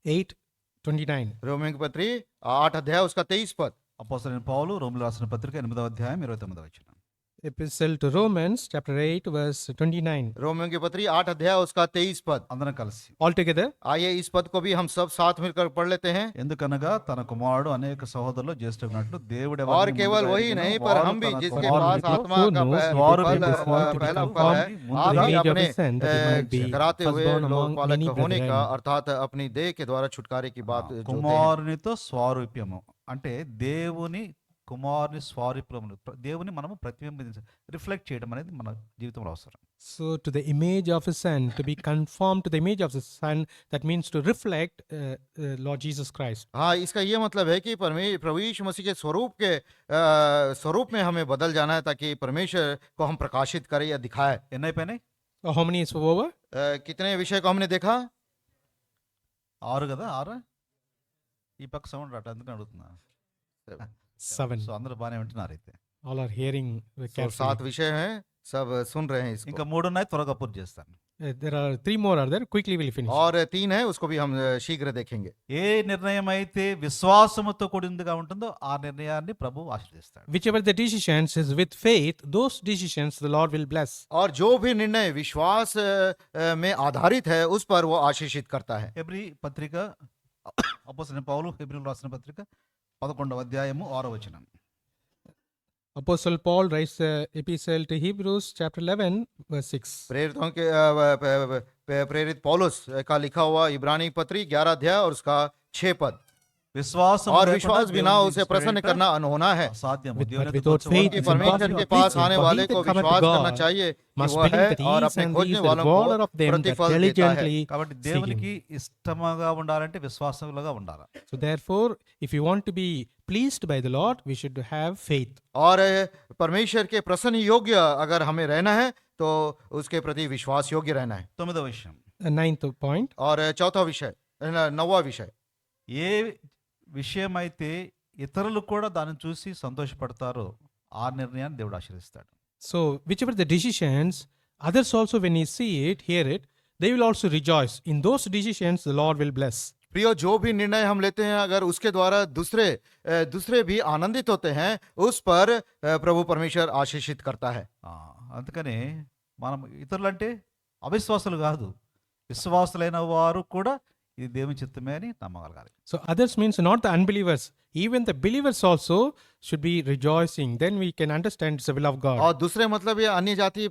8:29. रोमियों की पत्री 8 अध्याय उसका 23 पद. అపోస్తలుడైన పౌలు రోమీయులకు రాసిన పత్రిక 8వ అధ్యాయం 29వ వచనం. Epistle to Romans chapter 8 verse 29. रोमियों की पत्री 8 अध्याय उसका 23 पद. అందరం కలిసి, Altogether, आइए इस पद को भी हम सब साथ मिलकर पढ़ लेते हैं. ఎందుకనగా తన కుమారుడు అనేక సహోదరులు జ్యేష్ఠున్నట్లు దేవుడు और ఎవరిని केवल ముందుగా वही ఎరిగినో नहीं पर వారు हम भी తన जिसके కుమారుని पास आत्मा का knows వారు to be पहला conformed to पहला become फल है, conformed आप to the भी image of अपने his son, that he might be कराते हुए firstborn among लोकपालक many होने का brethren. अर्थात अपनी देह के द्वारा छुटकारे की बात जो देह है. కుమారునితో స్వారూప్యము అంటే దేవుని కుమారుని స్వారూప్యము, దేవుని మనము ప్రతిబింబించ రిఫ్లెక్ట్ చేయడం అనేది మన జీవితంలో అవసరం. So to the image of his son, to be conformed to the image of his son, that means to reflect Lord Jesus Christ. हाँ, इसका ये मतलब है कि प्रभु यीशु मसीह के स्वरूप में हमें बदल जाना है ताकि परमेश्वर को हम प्रकाशित करें या दिखाएं. ఎన్ని అయిపోయినాయి? How many is over? कितने विषय को हमने देखा? 6 కదా? 6. ఈ పక్క సౌండ్ రాట, అందుకని అడుగుతున్నా. 7. సో అందరూ బాగానే వింటున్నారు అయితే. All are hearing तो carefully. 7 विषय हैं, सब सुन रहे हैं इसको. ఇంకా 3 ఉన్నాయి, త్వరగా పూర్తి చేస్తాను. There are 3 more are there. Quickly we'll finish. और 3 है, उसको भी हम शीघ्र देखेंगे. ఏ నిర్ణయం అయితే విశ్వాసముతో కూడిందిగా ఉంటుందో ఆ నిర్ణయాన్ని ప్రభు ఆశీర్వదిస్తాడు. Whichever the decisions is with faith, those decisions the Lord will bless. और जो भी निर्णय विश्वास में आधारित है उस पर वो आशीषित करता है. హెబ్రీ పత్రిక, అపోస్తలుడైన పౌలు హెబ్రీయులకు రాసిన పత్రిక 11వ అధ్యాయము 6వ వచనం. Apostle Paul writes epistle to Hebrews chapter 11 verse 6. प्रेरितों के प्रेरित पौलुस का लिखा हुआ इब्रानी पत्री 11 अध्याय और उसका 6 पद. విశ్వాసం और లేకుండా विश्वास बिना దేవుని उसे प्रसन्न తీసుకువెళ్ళటం करना अनहोना है। అసాధ్యము. But దేవుని without యొద్దకు faith వచ్చే it's వాడు परमेश्वर impossible के to पास please him. आने For वाले he that को cometh to विश्वास करना God चाहिए कि must वह है believe that he और is, अपने and he खोजने is the वालों को rewarder of them that प्रतिफल देता है। diligently కాబట్టి seek him. దేవునికి ఇష్టముగా ఉండాలంటే విశ్వాసములుగా ఉండాలి. So therefore, if you want to be pleased by the Lord, we should have faith. और परमेश्वर के प्रसन्न योग्य अगर हमें रहना है तो उसके प्रति विश्वास योग्य रहना है। 9వ విషయం, Ninth point. और चौथा विषय, नौवा विषय, ఏ విషయమైతే ఇతరులు కూడా దాన్ని చూసి సంతోషపడతారో ఆ నిర్ణయాన్ని దేవుడు ఆశీర్వదిస్తాడు. So whichever the decisions, others also when you see it, hear it, they will also rejoice. In those decisions, the Lord will bless. प्रियो जो भी निर्णय हम लेते हैं अगर उसके द्वारा दूसरे भी आनंदित होते हैं उस पर प्रभु परमेश्वर आशीषित करता है। అందుకనే మనం ఇతరులంటే అవిశ్వాసులు కాదు, విశ్వాసులైన వారు కూడా ఇది దేవుని చిత్తమే అని నమ్మగలగాలి. So others means not the unbelievers. Even the believers also should be rejoicing. Then we can understand it's the will of God. और दूसरे मतलब ये अन्य जाति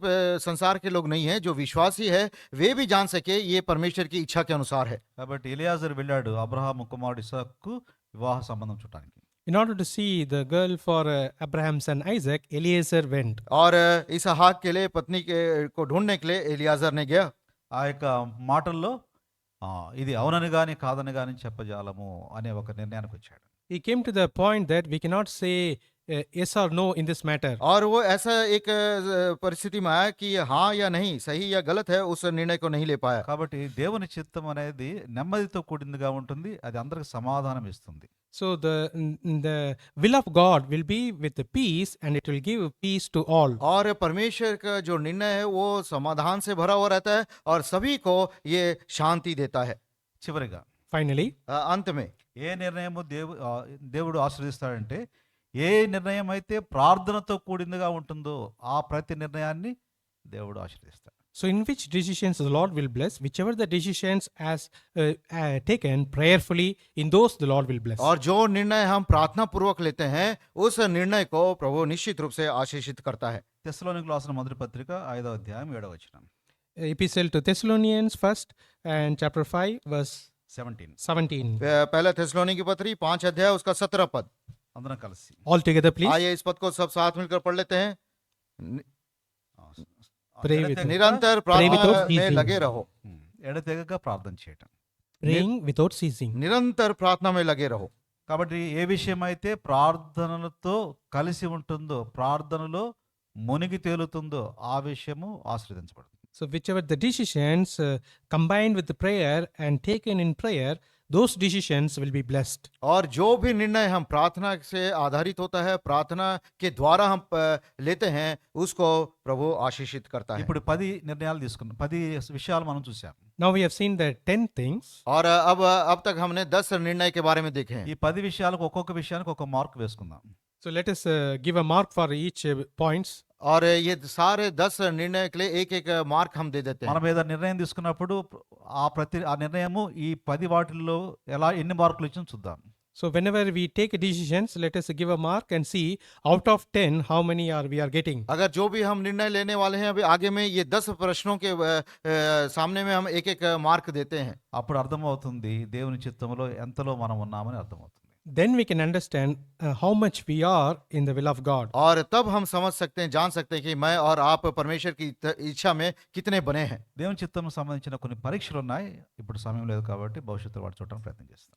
संसार के लोग नहीं है, जो विश्वासी है वे भी जान सके ये परमेश्वर की इच्छा के अनुसार है। కాబట్టి ఎలియాజరు వెళ్ళాడు అబ్రహాము కుమారుడు ఇస్సాకుకు వివాహ సంబంధం చూడటానికి. In order to see the girl for Abraham son Isaac, Eliezer went. और इसहाक के लिए पत्नी को ढूंढने के लिए एलियाजर ने गया। ఆ యొక్క మాటల్లో ఇది అవునని గాని కాదని గాని చెప్పజాలము అనే ఒక నిర్ణయానికి వచ్చాడు. He came to the point that we cannot say yes or no in this matter. और वो ऐसा एक परिस्थिति में आया कि हाँ या नहीं, सही या गलत है, उस निर्णय को नहीं ले पाया। కాబట్టి దేవుని చిత్తం అనేది నెమ్మదితో కూడిందిగా ఉంటుంది, అది అందరికి సమాధానం ఇస్తుంది. So the will of God will be with the peace, and it will give peace to all. और परमेश्वर का जो निर्णय है वो समाधान से भरा हुआ रहता है और सभी को ये शांति देता है। చివరిగా Finally, अंत में ఏ నిర్ణయము దేవుడు ఆశీర్వదిస్తాడంటే ఏ నిర్ణయం అయితే ప్రార్థనతో కూడిందిగా ఉంటుందో ఆ ప్రతి నిర్ణయాన్ని దేవుడు ఆశీర్వదిస్తాడు. so in which decisions the Lord will bless, whichever the decisions as taken prayerfully, in those the Lord will bless. और जो निर्णय हम प्रार्थना पूर्वक लेते हैं उस निर्णय को प्रभु निश्चित रूप से आशीषित करता है। తెస్సలోనికీయులకు రాసిన మొదటి పత్రిక 5వ అధ్యాయం 7వ వచనం Epistle to Thessalonians first and chapter 5 verse 17. पहला थिस्सलुनीकी की पत्री 5 अध्याय उसका 17 पद। అందరం కలిసి All together, please. आइए इस पद को सब साथ मिलकर पढ़ लेते हैं। Pray with me. निरंतर प्रार्थना without में ceasing. लगे रहो। ఎడతెగక ప్రార్థన చేయటం. Praying without ceasing. निरंतर प्रार्थना में लगे रहो। కాబట్టి ఏ విషయం అయితే ప్రార్థనలతో కలిసి ఉంటుందో, ప్రార్థనలో మునిగి తేలుతుందో ఆ విషయము ఆశీర్వదించబడుతుంది. So whichever the decisions combined with the prayer and taken in prayer, those decisions will be blessed. और जो भी निर्णय हम प्रार्थना से आधारित होता है, प्रार्थना के द्वारा हम लेते हैं, उसको प्रभु आशीषित करता है। ఇప్పుడు 10 నిర్ణయాలు తీసుకున్నాం, 10 విషయాలు మనం చూసాం. Now we have seen the 10 things. और अब तक हमने 10 निर्णय के बारे में देखे हैं। ఈ 10 విషయాలకు ఒక్కొక్క విషయానికి ఒక మార్క్ వేసుకుందాం. So let us give a mark for each points. और ये सारे 10 निर्णय के लिए एक एक मार्क हम दे देते हैं। మనం ఏదైనా నిర్ణయం తీసుకున్నప్పుడు ఆ నిర్ణయము ఈ 10 వాటిల్లో ఎన్ని మార్కులు ఇచ్చిందో చూద్దాం. So whenever we take decisions, let us give a mark and see out of 10 how many we are getting. अगर जो भी हम निर्णय लेने वाले हैं अभी आगे में ये 10 प्रश्नों के सामने में हम एक एक मार्क देते हैं। అప్పుడు అర్థమవుతుంది దేవుని చిత్తములో ఎంతలో మనం ఉన్నామని అర్థమవుతుంది. Then we can understand how much we are in the will of God. और तब हम समझ सकते हैं, जान सकते हैं कि मैं और आप परमेश्वर की इच्छा में कितने बने हैं। దేవుని చిత్తం సంబంధించిన కొన్ని పరీక్షలు ఉన్నాయి, ఇప్పుడు సమయం లేదు కాబట్టి భవిష్యత్తులో వాటి చూడడానికి ప్రయత్నం చేస్తాం.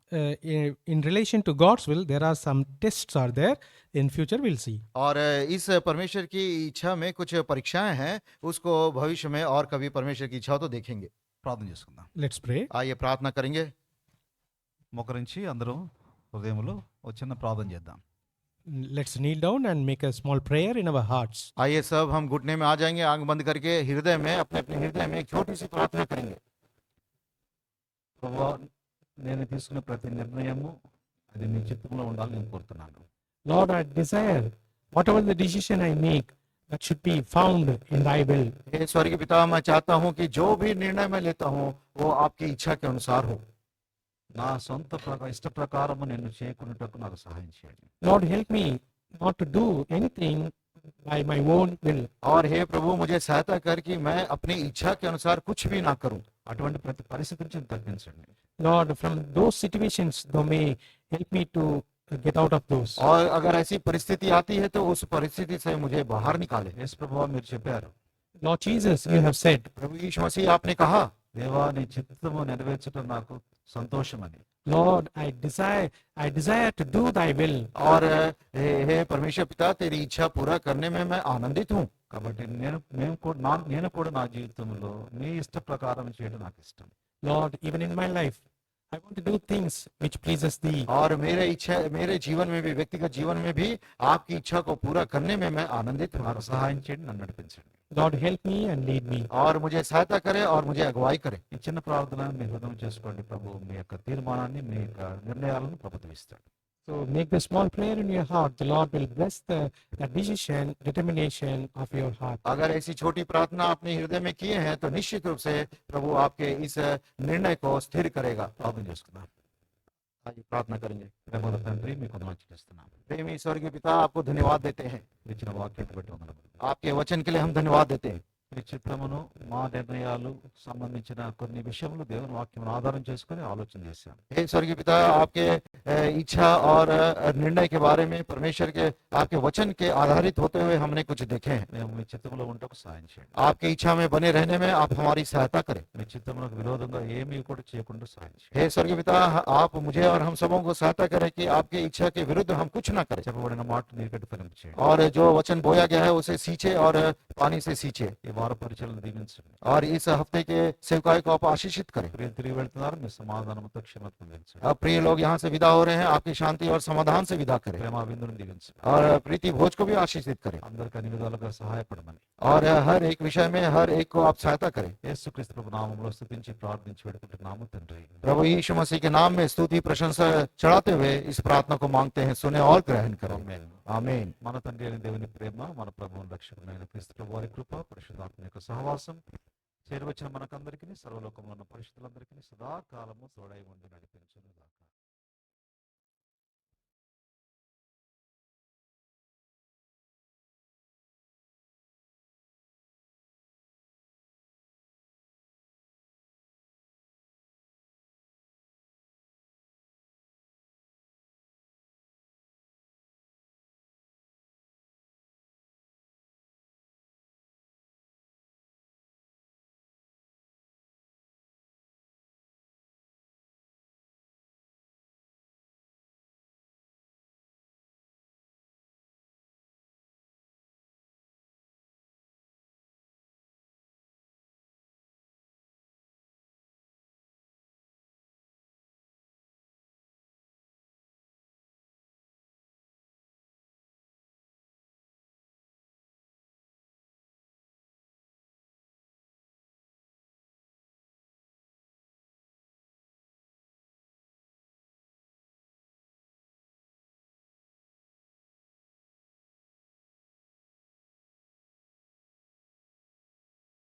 In relation to God's will, there are some tests are there. In future we'll see. और इस परमेश्वर की इच्छा में कुछ परीक्षाएं हैं, उसको भविष्य में और कभी परमेश्वर की इच्छा तो देखेंगे। ప్రార్థన చేసుకుందాం. Let's pray. आइए प्रार्थना करेंगे। మోకరించి అందరూ హృదయంలో ఒక చిన్న ప్రార్థన చేద్దాం. Let's kneel down and make a small prayer in our hearts. आइए सब हम घुटने में आ जाएंगे, आंख बंद करके हृदय में अपने अपने हृदय में एक छोटी सी प्रार्थना करेंगे। ప్రభువా, నేను తీసుకున్న ప్రతి నిర్ణయము అది నీ చిత్తంలో ఉండాలని నేను కోరుతున్నాను. Lord, I desire whatever the decision I make, that should be found in thy will. हे स्वर्गीय पिता, मैं चाहता हूँ कि जो भी निर्णय मैं लेता हूँ वो आपकी इच्छा के अनुसार हो। నా సొంత ఇష్ట ప్రకారము నేను చేయకున్నటకు నాకు సహాయం చేయండి. Lord, help me not to do anything by my own will. और हे प्रभु, मुझे सहायता कर कि मैं अपनी इच्छा के अनुसार कुछ भी ना करूं। అటువంటి ప్రతి పరిస్థితి నుంచి నన్ను తగ్గించండి. Lord, from those situations, thou may help me to get out of those. और अगर ऐसी परिस्थिति आती है तो उस परिस्थिति से मुझे बाहर निकाले। యేసు ప్రభువా మీరు చెప్పారు, Lord Jesus, you have said, प्रभु यीशु मसीह आपने कहा, దేవా నీ చిత్తము నెరవేర్చడం నాకు సంతోషమని. Lord, I desire to do thy will. और हे परमेश्वर पिता, तेरी इच्छा पूरा करने में मैं आनंदित हूँ। కాబట్టి నేను కూడా నా జీవితంలో నీ ఇష్ట ప్రకారం చేయడం నాకు ఇష్టం. Lord, even in my life, I want to do things which pleases thee. और मेरे जीवन में भी, व्यक्तिगत जीवन में भी आपकी इच्छा को पूरा करने में मैं आनंदित हूँ। నాకు సహాయం చేయండి, నన్ను నడిపించండి. Lord, help me and lead me. और मुझे सहायता करे और मुझे अगुवाई करे। ఈ చిన్న ప్రార్థన మీ హృదయం చేసుకోండి. ప్రభు మీ యొక్క తీర్మానాన్ని, మీ యొక్క నిర్ణయాలను ప్రభుత్వం ఇస్తాడు. So make the small prayer in your heart. The Lord will bless the decision, determination of your heart. अगर ऐसी छोटी प्रार्थना अपने हृदय में किए हैं तो निश्चित रूप से प्रभु आपके इस निर्णय को स्थिर करेगा। ప్రార్థన చేసుకుందాం. आइए प्रार्थना करेंगे। ప్రేమల తండ్రి, మీకు వందనాలు చెల్లిస్తున్నాం. प्रेमी स्वर्गीय पिता, आपको धन्यवाद देते हैं। ఇచ్చిన వాక్యాన్ని బట్టి వందనాలు. आपके वचन के लिए हम धन्यवाद देते हैं। మీ చిత్తమును, మా నిర్ణయాలు సంబంధించిన కొన్ని విషయములు దేవుని వాక్యం ఆధారం చేసుకొని ఆలోచన చేశాం. हे स्वर्गीय पिता, आपके इच्छा और निर्णय के बारे में परमेश्वर के आपके वचन के आधारित होते हुए हमने कुछ देखे हैं। మేము మీ చిత్తములో ఉంటకు సాయం చేయండి. आपकी इच्छा में बने रहने में आप हमारी सहायता करें। మీ చిత్తములకు విరోధంగా ఏమీ కూడా చేయకుండా సాయం చేయండి. हे स्वर्गीय पिता, आप मुझे और हम सबों को सहायता करें कि आपकी इच्छा के विरुद्ध हम कुछ ना करें చెప్పబడిన మాట నీకటి ఫలింపు చేయండి. और जो वचन बोया गया है उसे सींचे और पानी से सींचे। ఈ వార పరిచయలను దీవించండి. और इस हफ्ते के सेवकाई को आप आशीषित करें। ప్రియ తిరిగి వెళ్తున్నారు, మీ సమాధానంతో క్షమత పొందించండి. अब प्रिय लोग यहाँ से विदा हो रहे हैं, आपकी शांति और समाधान से विदा करें ప్రేమ విందును దీవించండి. और प्रीति भोज को भी आशीषित करें అందరికీ అన్ని విధాలుగా సహాయపడమని और हर एक विषय में हर एक को आप सहायता करें। యేసుక్రీస్తు ప్రభు నామములో స్తుతించి ప్రార్థించి వేడుకుంటున్నాము తండ్రి. प्रभु यीशु मसीह के नाम में स्तुति प्रशंसा चढ़ाते हुए इस प्रार्थना को मांगते हैं, सुने और ग्रहण करें। ఆమేన్. आमीन। మన తండ్రి అయిన దేవుని ప్రేమ, మన ప్రభువు రక్షకుడైన క్రీస్తు ప్రభు వారి కృప, పరిశుద్ధాత్మ యొక్క సహవాసం చేరువచ్చిన మనకందరికీ, సర్వలోకంలో ఉన్న పరిశుద్ధులందరికీ సదాకాలము తోడై ఉండి నడిపించును.